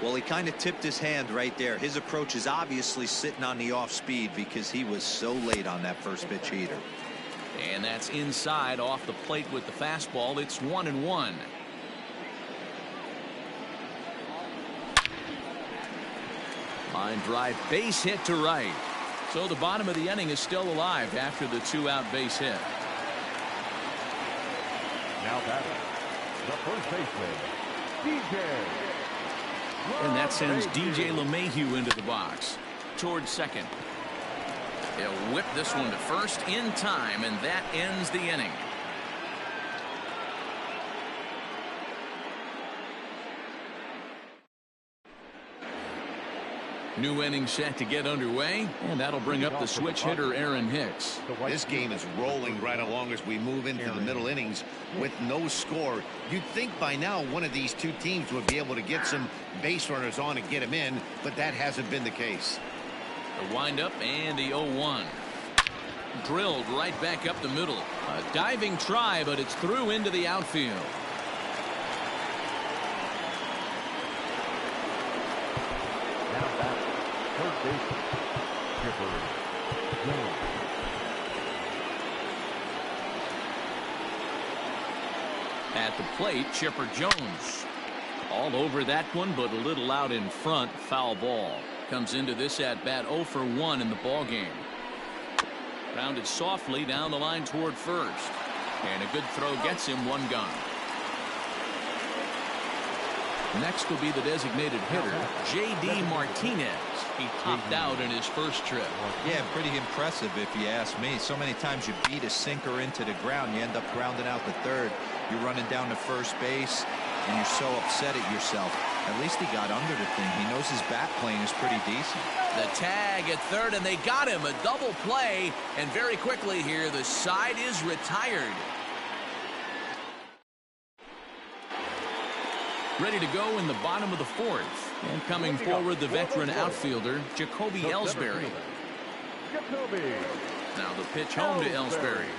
Well, he kind of tipped his hand right there. His approach is obviously sitting on the off speed because he was so late on that first pitch heater. And that's inside off the plate with the fastball. It's 1-1. Line drive, base hit to right. So the bottom of the inning is still alive after the 2-out base hit. Now batting, the first baseman, DJ. And that sends DJ LeMahieu into the box. Towards second. He'll whip this one to first in time, and that ends the inning. New inning set to get underway, and that'll bring up the switch hitter Aaron Hicks. This game is rolling right along as we move into the middle innings with no score. You'd think by now one of these two teams would be able to get some base runners on and get them in, but that hasn't been the case. The windup and the 0-1. Drilled right back up the middle. A diving try, but it's through into the outfield. Now back, third baseman, Chipper Jones. At the plate, Chipper Jones. All over that one, but a little out in front. Foul ball. Comes into this at bat 0 for 1 in the ball game. Grounded softly down the line toward first. And a good throw gets him one gone. Next will be the designated hitter, J.D. Martinez. He topped out in his first trip. Yeah, pretty impressive if you ask me. So many times you beat a sinker into the ground, you end up grounding out the third. You're running down to first base, and you're so upset at yourself. At least he got under the thing. He knows his bat playing is pretty decent. The tag at third, and they got him. A double play, and very quickly here, the side is retired. Ready to go in the bottom of the fourth. And coming forward, the veteran outfielder, Jacoby Ellsbury. Now the pitch home to Ellsbury.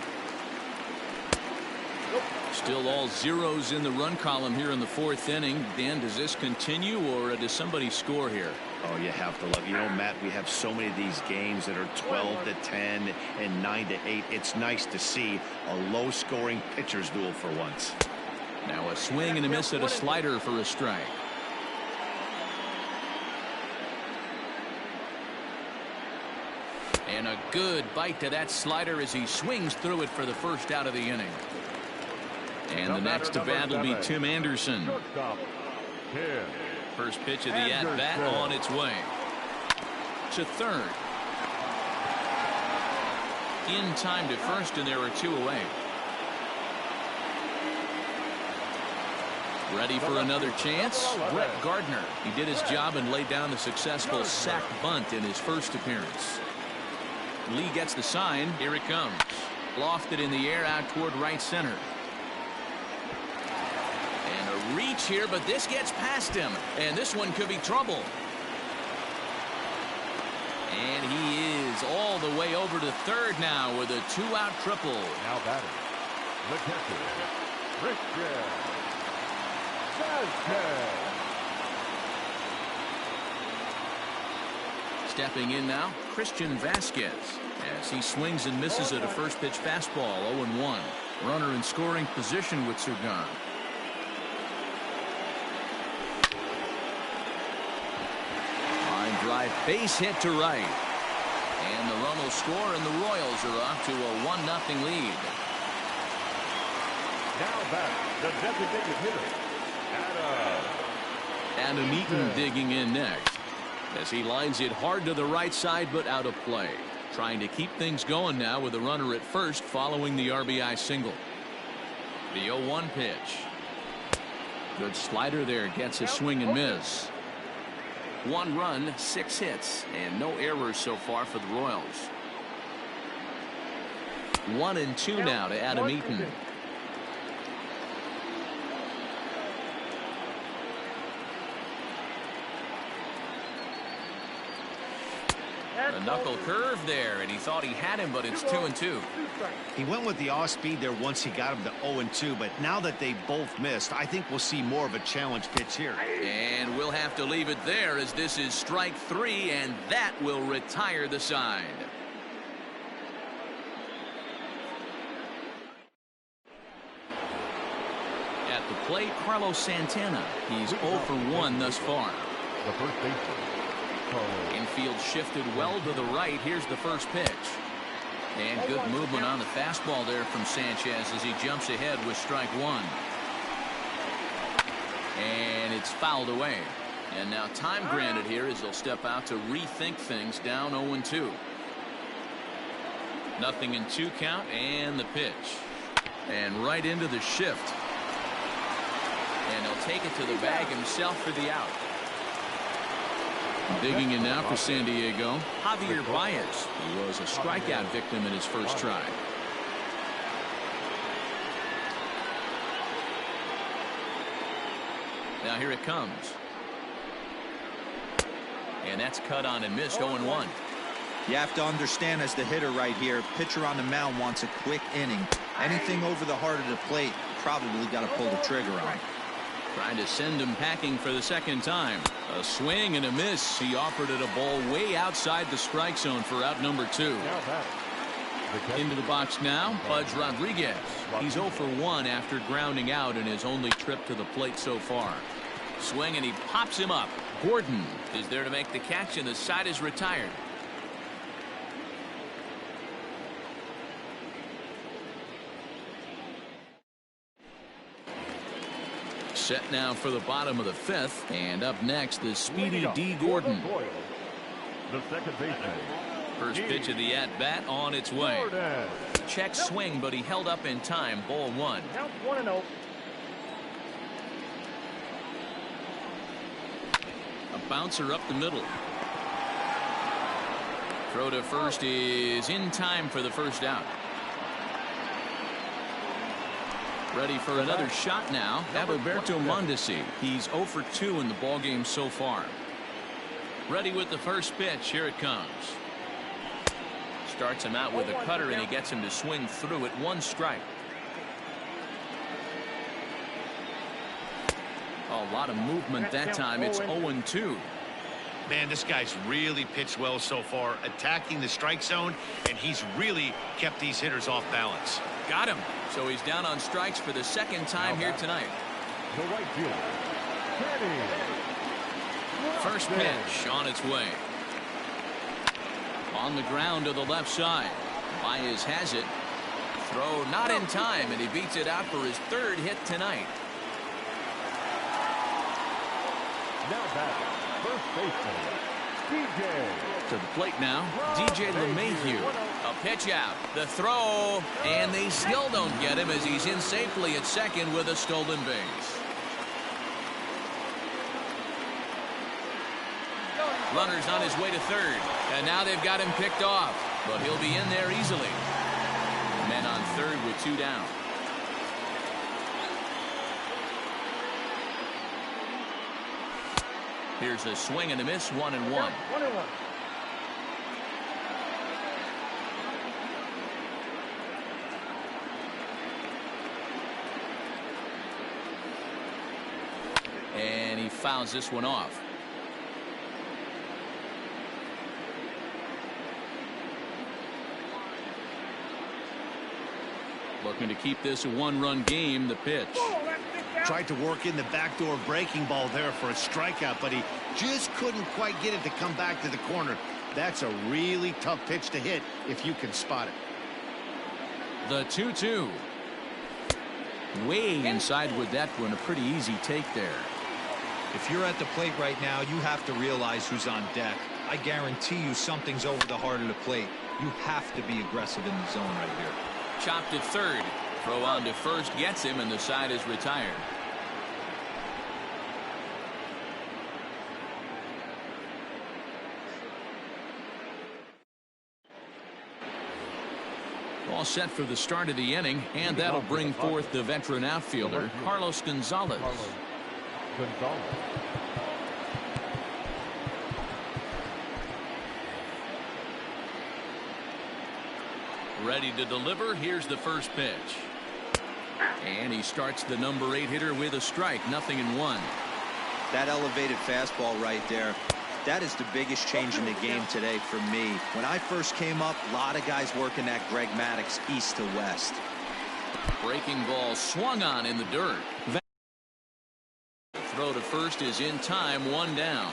Still all zeros in the run column here in the fourth inning. Dan, does this continue, or does somebody score here? Oh, you have to love. You know, Matt, we have so many of these games that are 12-10 and 9-8. It's nice to see a low-scoring pitcher's duel for once. Now a swing and a miss at a slider for a strike. And a good bite to that slider as he swings through it for the first out of the inning. And the next to bat will be Tim Anderson. First pitch of the at-bat on its way. To third. In time to first, and there are two away. Ready for another chance? Brett Gardner. He did his job and laid down the successful sac bunt in his first appearance. Lee gets the sign. Here it comes. Lofted in the air out toward right center. And a reach here, but this gets past him. And this one could be trouble. And he is all the way over to third now with a two-out triple. Now batting, the catcher, Christian Vasquez. Stepping in now, Christian Vasquez, as he swings and misses at a first pitch fastball. 0-1. Runner in scoring position with Surgan. Line drive, base hit to right. And the run will score, and the Royals are off to a 1-0 lead. Now back, the designated hitter, Adam Eaton digging in next, as he lines it hard to the right side, but out of play. Trying to keep things going now with a runner at first following the RBI single. The 0-1 pitch. Good slider there, gets a swing and miss. 1 run, 6 hits, and no errors so far for the Royals. 1-2 now to Adam Eaton. A knuckle curve there, and he thought he had him, but it's 2-2. He went with the off speed there once he got him to 0-2, but now that they both missed, I think we'll see more of a challenge pitch here. And we'll have to leave it there, as this is strike 3, and that will retire the side. At the plate, Carlos Santana. He's 0 for 1 thus far. the first baseman, Carlos. Infield shifted well to the right. Here's the first pitch. And good movement on the fastball there from Sanchez as he jumps ahead with strike 1. And it's fouled away. And now time granted here as they'll step out to rethink things, down 0-2. 0-2 count, and the pitch. And right into the shift. And he'll take it to the bag himself for the out. Digging in now for San Diego, Javier Baez. He was a strikeout victim in his first try. Now here it comes. And that's cut on and missed. 0-1. You have to understand, as the hitter right here, pitcher on the mound wants a quick inning. Anything over the heart of the plate, probably got to pull the trigger on. Trying to send him packing for the second time. A swing and a miss. He offered it a ball way outside the strike zone for out number 2. Into the box now, Pudge Rodriguez. He's 0 for 1 after grounding out in his only trip to the plate so far. Swing and he pops him up. Gordon is there to make the catch, and the side is retired. Set now for the bottom of the 5th, and up next the speedy D. Gordon. The second baseman. First pitch of the at-bat on its way. Check swing, but he held up in time. Ball 1. Count 1-0. A bouncer up the middle. Throw to first is in time for the first out. Ready for another shot now. Adalberto Mondesi. He's 0 for 2 in the ballgame so far. Ready with the first pitch. Here it comes. Starts him out with a cutter, and he gets him to swing through it. 1 strike. A lot of movement that time. It's 0-2. Man, this guy's really pitched well so far, attacking the strike zone, and he's really kept these hitters off balance. Got him. So he's down on strikes for the second time here tonight. The right fielder, Kenny. First pitch on its way. On the ground to the left side. Baez has it. Throw not in time, and he beats it out for his 3rd hit tonight. Now back, first baseman, DJ. To the plate now, DJ LeMahieu. A pitch out, the throw, and they still don't get him as he's in safely at second with a stolen base. Runner's on his way to 3rd, and now they've got him picked off, but he'll be in there easily. Men on 3rd with 2 down. Here's a swing and a miss. 1-1. 1-1. And he fouls this one off. Looking to keep this a 1-run game. The pitch. Tried to work in the backdoor breaking ball there for a strikeout, but he just couldn't quite get it to come back to the corner. That's a really tough pitch to hit if you can spot it. The 2-2. Way inside with that one. A pretty easy take there. If you're at the plate right now, you have to realize who's on deck. I guarantee you something's over the heart of the plate. You have to be aggressive in the zone right here. Chopped at 3rd. Throw on to first gets him, and the side is retired. All set for the start of the inning, and that'll bring forth the veteran outfielder, Carlos Gonzalez. Ready to deliver. Here's the first pitch. And he starts the number 8 hitter with a strike. 0-1. That elevated fastball right there. That is the biggest change in the game today for me. When I first came up, a lot of guys working that Greg Maddux east to west. Breaking ball swung on in the dirt. Throw to first is in time. 1 down.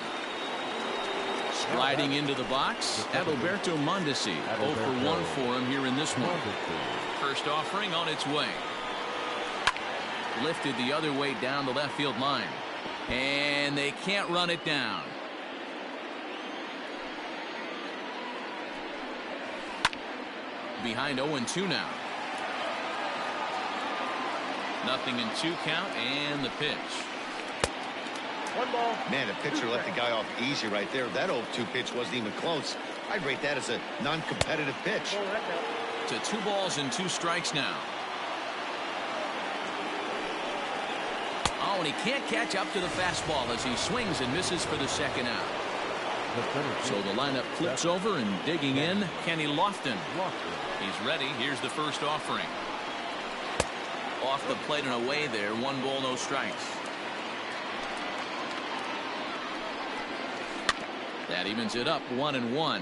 Sliding into the box, Adalberto Mondesi. 0 for 1 for him here in this one. First offering on its way. Lifted the other way down the left field line. And they can't run it down. Behind 0-2 now. 0-2 count, and the pitch. 1 ball. Man, the pitcher let the guy off easy right there. That 0-2 pitch wasn't even close. I'd rate that as a non-competitive pitch. To 2 balls and 2 strikes now. Oh, and he can't catch up to the fastball as he swings and misses for the second out. So the lineup flips over, and digging in, Kenny Lofton. He's ready. Here's the first offering. Off the plate and away there. 1 ball, no strikes. That evens it up, 1-1.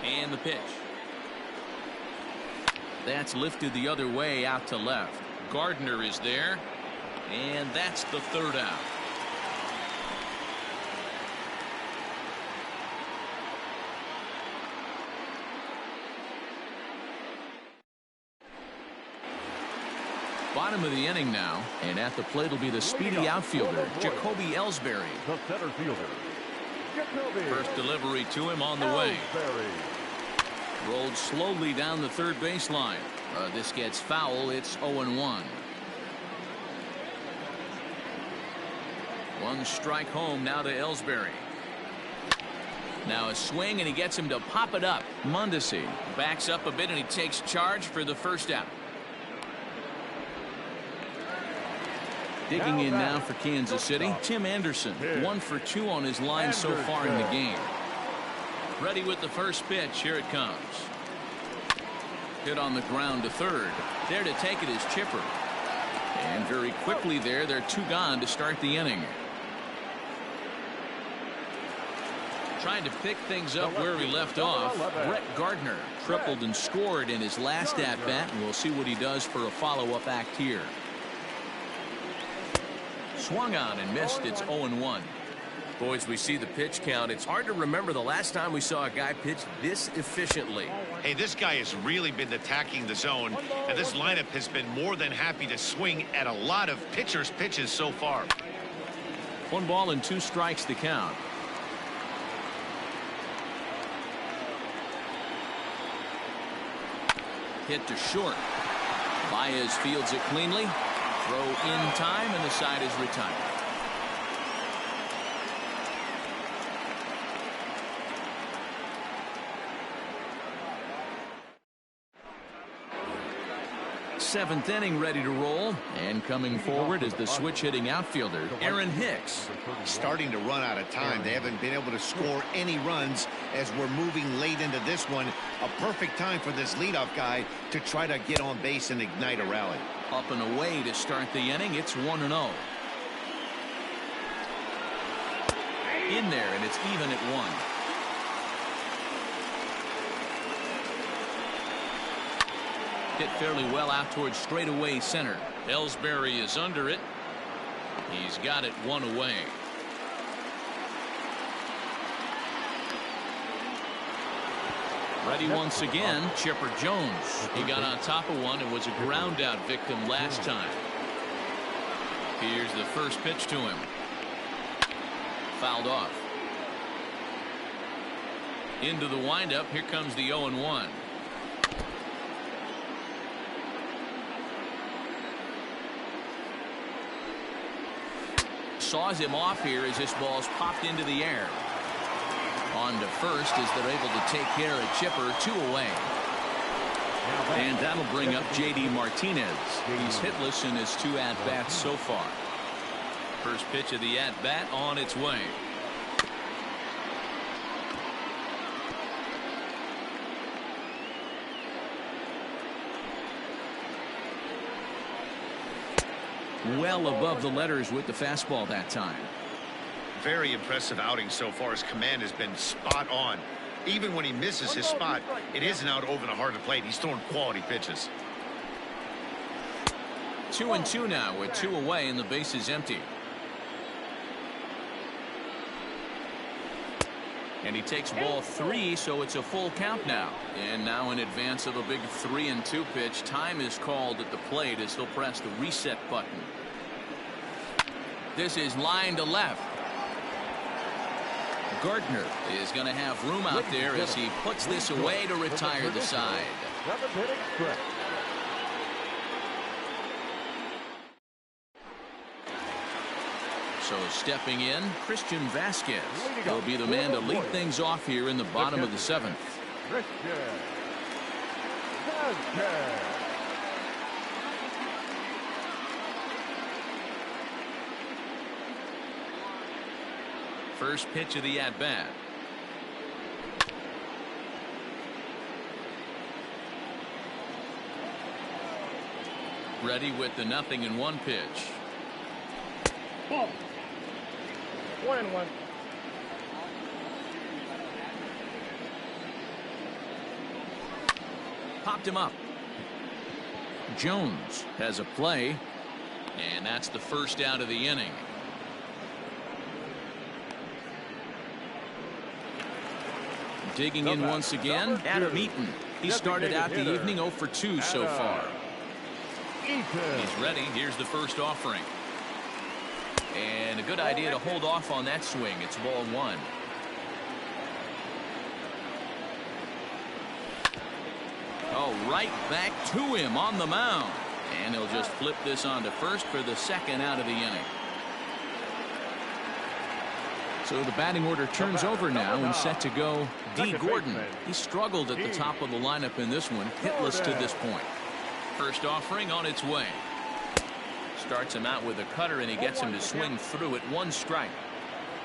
And the pitch. That's lifted the other way out to left. Gardner is there. And that's the 3rd out. Bottom of the inning now, and at the plate will be the speedy outfielder, Jacoby Ellsbury. The center fielder, Jacoby. First delivery to him on the way. Rolled slowly down the third baseline. This gets foul. It's 0-1. 1 strike home now to Ellsbury. Now a swing, and he gets him to pop it up. Mondesi backs up a bit, and he takes charge for the first out. Digging in now for Kansas City, Tim Anderson. 1 for 2 on his line so far in the game. Ready with the first pitch. Here it comes. Hit on the ground to third. There to take it is Chipper. And very quickly there, they're 2 gone to start the inning. Trying to pick things up where he left off, Brett Gardner tripled and scored in his last at-bat, and we'll see what he does for a follow-up act here. Swung on and missed. It's 0-1. Boys, we see the pitch count. It's hard to remember the last time we saw a guy pitch this efficiently. Hey, this guy has really been attacking the zone, and this lineup has been more than happy to swing at a lot of pitchers' pitches so far. 1 ball and 2 strikes the count. Hit to short. Baez fields it cleanly. Throw in time, and the side is retired. Seventh inning ready to roll, and coming forward is the switch hitting outfielder Aaron Hicks. Starting to run out of time. They haven't been able to score any runs as we're moving late into this one. A perfect time for this leadoff guy to try to get on base and ignite a rally. Up and away to start the inning. It's 1-0. In there, and it's even at 1. Hit fairly well out towards straightaway center. Ellsbury is under it. He's got it 1 away. Ready once again, Chipper Jones. He got on top of one and was a ground out victim last time. Here's the first pitch to him. Fouled off. Into the windup. Here comes the 0-1. Saws him off here as this ball's popped into the air. On to first as they're able to take care of Chipper. 2 away. And that'll bring up J.D. Martinez. He's hitless in his 2 at-bats so far. First pitch of the at-bat on its way. Well above the letters with the fastball that time. Very impressive outing so far. His command has been spot on. Even when he misses his spot, it isn't out over the heart of the plate. He's throwing quality pitches. 2-2 now with 2 away and the base is empty. And he takes ball 3, so it's a full count now. And now in advance of a big 3-2 pitch, time is called at the plate as he'll press the reset button. This is line to left. Gardner is going to have room out there as he puts this away to retire the side. So stepping in, Christian Vasquez. He'll be the man to lead things off here in the bottom of the 7th. Christian Vasquez. First pitch of the at-bat. Ready with the 0-1 pitch. Ball. 1-1. Popped him up. Jones has a play, and that's the first out of the inning. Digging in once again, Adam Eaton. He started out the evening 0 for 2 so far. He's ready. Here's the first offering. And a good idea to hold off on that swing. It's ball 1. Oh, right back to him on the mound. And he'll just flip this on to first for the second out of the inning. So the batting order turns over now and set to go D. Gordon. He struggled at the top of the lineup in this one, hitless to this point. First offering on its way. Starts him out with a cutter, and he gets him to swing through it. 1 strike.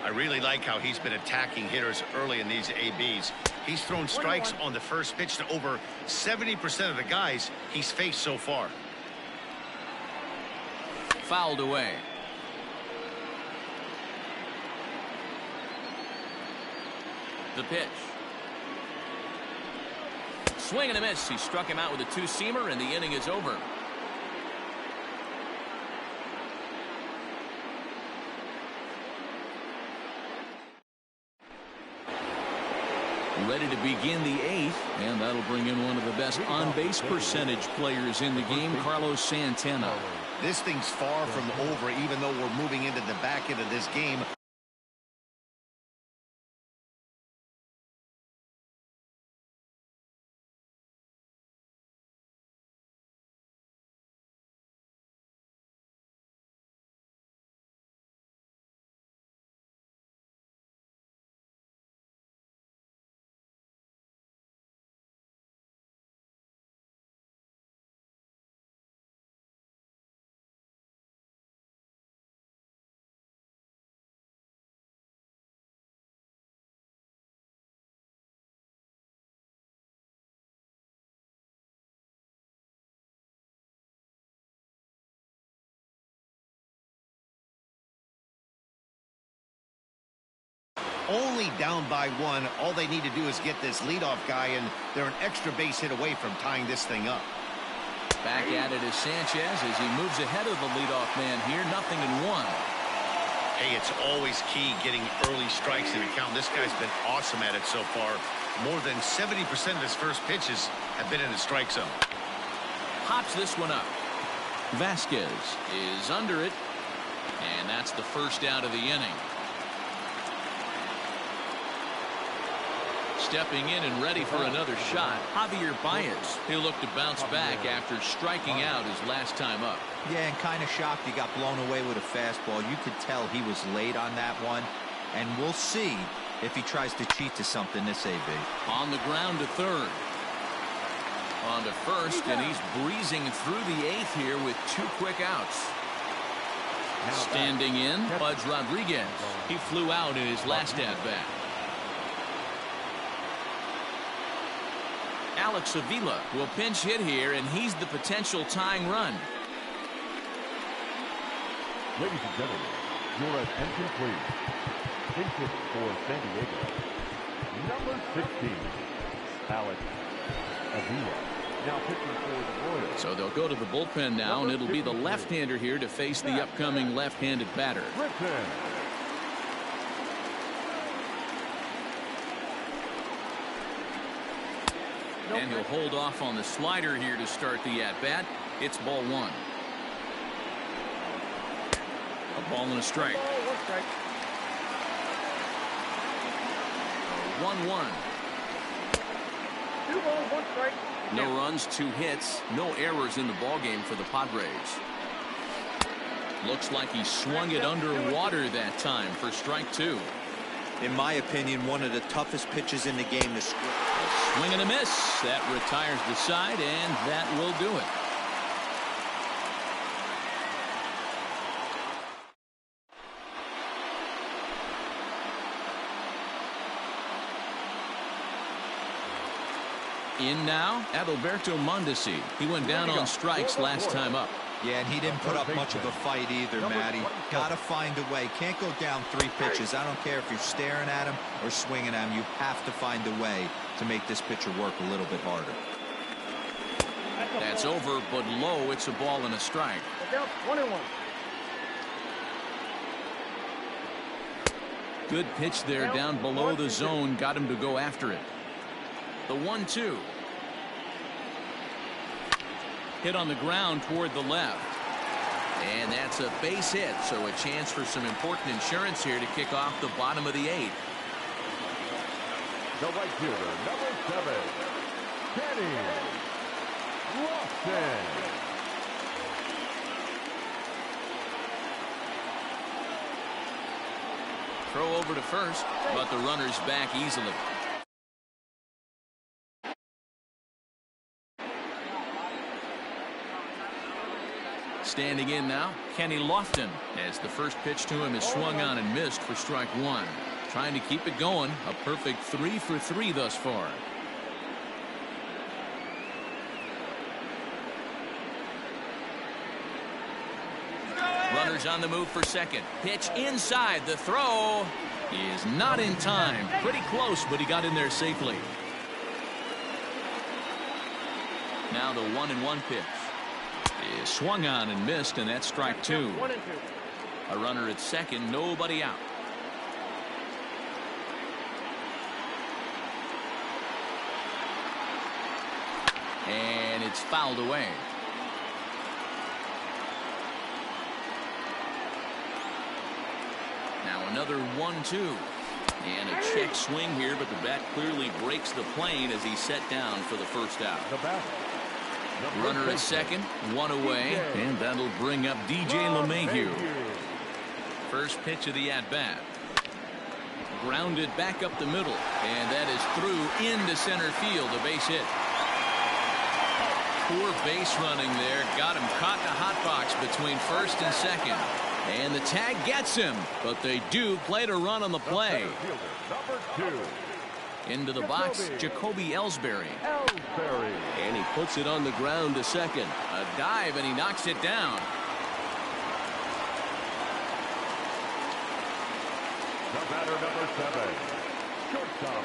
I really like how he's been attacking hitters early in these ABs. He's thrown strikes on the first pitch to over 70% of the guys he's faced so far. Fouled away. The pitch. Swing and a miss. He struck him out with a 2-seamer, and the inning is over. Ready to begin the 8th, and that'll bring in one of the best on-base percentage players in the game, Carlos Santana. This thing's far from over, even though we're moving into the back end of this game. Only down by 1. All they need to do is get this leadoff guy, and they're an extra base hit away from tying this thing up. Back at it is Sanchez as he moves ahead of the leadoff man here. 0-1. Hey, it's always key getting early strikes in a count. This guy's been awesome at it so far. More than 70% of his first pitches have been in the strike zone. Pops this one up. Vasquez is under it, and that's the first out of the inning. Stepping in and ready for another shot, Javier Baez. He'll look to bounce back after striking out his last time up. Yeah, and kind of shocked he got blown away with a fastball. You could tell he was late on that one, and we'll see if he tries to cheat to something this AB. On the ground to third. On to first, and he's breezing through the 8th here with 2 quick outs. Standing in, Pudge Rodriguez. He flew out in his last at-bat. Alex Avila will pinch hit here, and he's the potential tying run. Ladies and gentlemen, your attention please. Base hit for San Diego, number 16, Alex Avila. Now pitching for the Royals. So they'll go to the bullpen now, and it'll be the left-hander here to face the upcoming left-handed batter. And he'll hold off on the slider here to start the at-bat. It's ball 1. A ball and a strike. 1-1. 2 balls, 1 strike. No runs, 2 hits, no errors in the ballgame for the Padres. Looks like he swung it underwater that time for strike 2. In my opinion, one of the toughest pitches in the game to score. A swing and a miss. That retires the side, and that will do it. In now, Adalberto Mondesi. He went down on strikes last time up. Yeah, and he didn't put up much of a fight either, Matty. Got to find a way. Can't go down 3 pitches. I don't care if you're staring at him or swinging at him. You have to find a way to make this pitcher work a little bit harder. That's over, but low. It's a ball and a strike. 1-1. Good pitch there down below the zone. Got him to go after it. The 1-2. Hit on the ground toward the left. And that's a base hit, so a chance for some important insurance here to kick off the bottom of the 8th. The right fielder, number 7, Kenny Lofton. Throw over to first, but the runner's back easily. Standing in now, Kenny Lofton, as the first pitch to him is swung on and missed for strike 1. Trying to keep it going. A perfect 3 for 3 thus far. Runners on the move for second. Pitch inside. The throw is not in time. Pretty close, but he got in there safely. Now the 1-1 pitch is swung on and missed, and that's strike 2. A runner at second, nobody out. And it's fouled away. Now another 1-2. And a check swing here, but the bat clearly breaks the plane as he's set down for the first out. The batter, Runner at second, 1 away, and that'll bring up DJ LeMahieu. First pitch of the at-bat. Grounded back up the middle, and that is through into center field, a base hit. Poor base running there, got him caught in a hot box between first and second. And the tag gets him, but they do play to run on the play. number 2. Into the box, Jacoby Ellsbury. And he puts it on the ground to second. A dive, and he knocks it down. The batter, number 7, shortstop,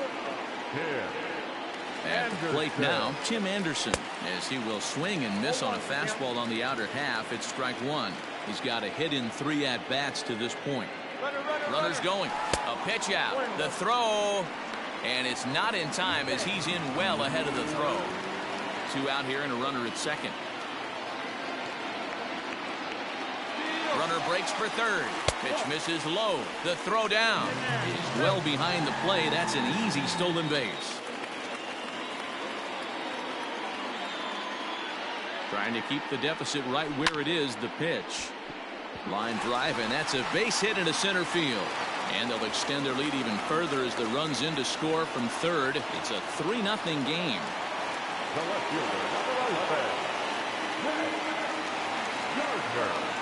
Tim At the plate now, Tim Anderson, as he will swing and miss on a fastball on the outer half. It's strike 1. He's got a hit in 3 at-bats to this point. Runners going. A pitch out. The throw. And it's not in time as he's in well ahead of the throw. 2 out here and a runner at second. Runner breaks for third. Pitch misses low. The throw down is well behind the play. That's an easy stolen base. Trying to keep the deficit right where it is. The pitch. Line drive, and that's a base hit into center field. And they'll extend their lead even further as the runs in to score from third. It's a 3-0 game. The left fielder, number 11, Matt Gardner.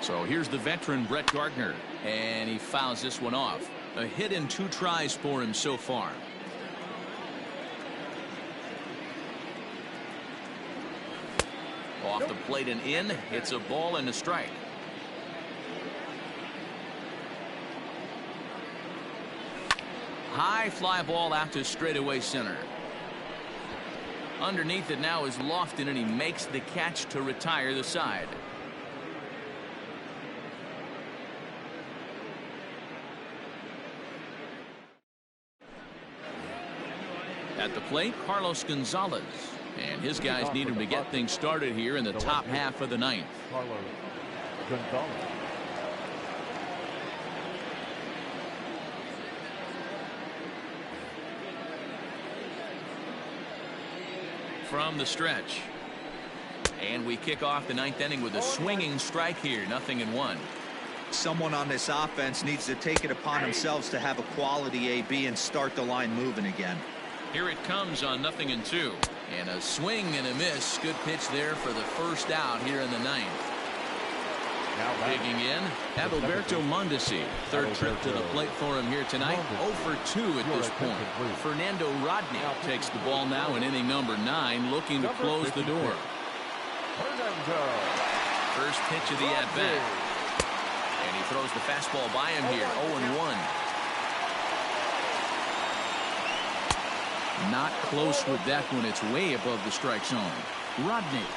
So here's the veteran Brett Gardner, and he fouls this one off. A hit in 2 tries for him so far. Off the plate and in. It's a ball and a strike. High fly ball out to straightaway center. Underneath it now is Lofton, and he makes the catch to retire the side. At the plate, Carlos Gonzalez. And his guys need him to get things started here in the top half of the 9th. Carlos Gonzalez. from the stretch. And we kick off the 9th inning with a swinging strike here. 0-1. Someone on this offense needs to take it upon themselves to have a quality AB and start the line moving again. Here it comes on 0-2. And a swing and a miss. Good pitch there for the first out here in the 9th. Digging in, Adalberto Mondesi. Third trip to the plate for him here tonight. 0 for 2 at this point. Fernando Rodney takes the ball now in inning number 9, looking to close the door. First pitch of the at-bat. And he throws the fastball by him here. 0-1. Not close with that one. It's way above the strike zone. Rodney,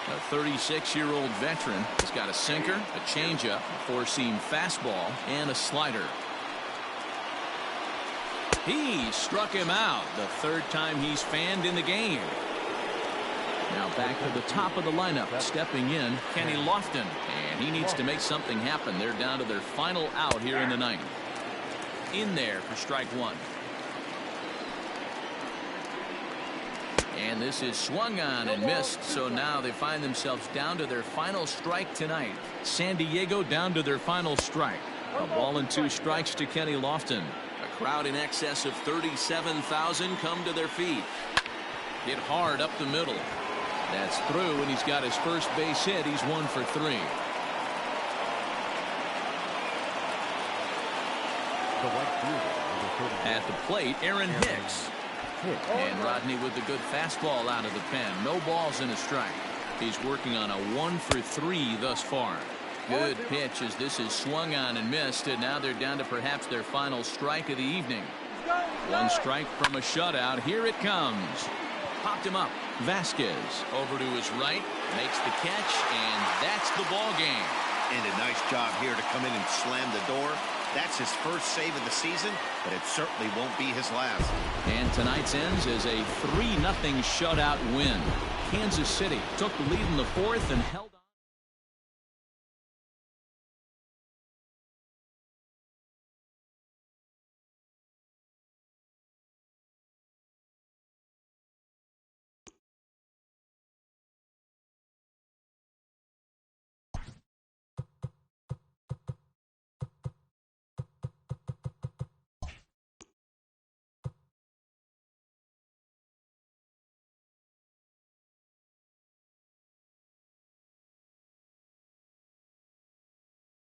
a 36-year-old veteran, has got a sinker, a changeup, a four-seam fastball, and a slider. He struck him out the third time he's fanned in the game. Now back to the top of the lineup, stepping in, Kenny Lofton, and he needs to make something happen. They're down to their final out here in the 9th. In there for strike 1. And this is swung on and missed, so now they find themselves down to their final strike tonight. San Diego down to their final strike. A ball and 2 strikes to Kenny Lofton. A crowd in excess of 37,000 come to their feet. Hit hard up the middle. That's through, and he's got his first base hit. He's 1 for 3. At the plate, Aaron Hicks. And Rodney with the good fastball out of the pen. No balls and a strike. He's working on a 1 for 3 thus far. Good pitch as this is swung on and missed, and now they're down to perhaps their final strike of the evening. 1 strike from a shutout. Here it comes. Popped him up. Vasquez over to his right, makes the catch, and that's the ball game. And a nice job here to come in and slam the door. That's his first save of the season, but it certainly won't be his last. And tonight's ends is a 3-0 shutout win. Kansas City took the lead in the 4th and held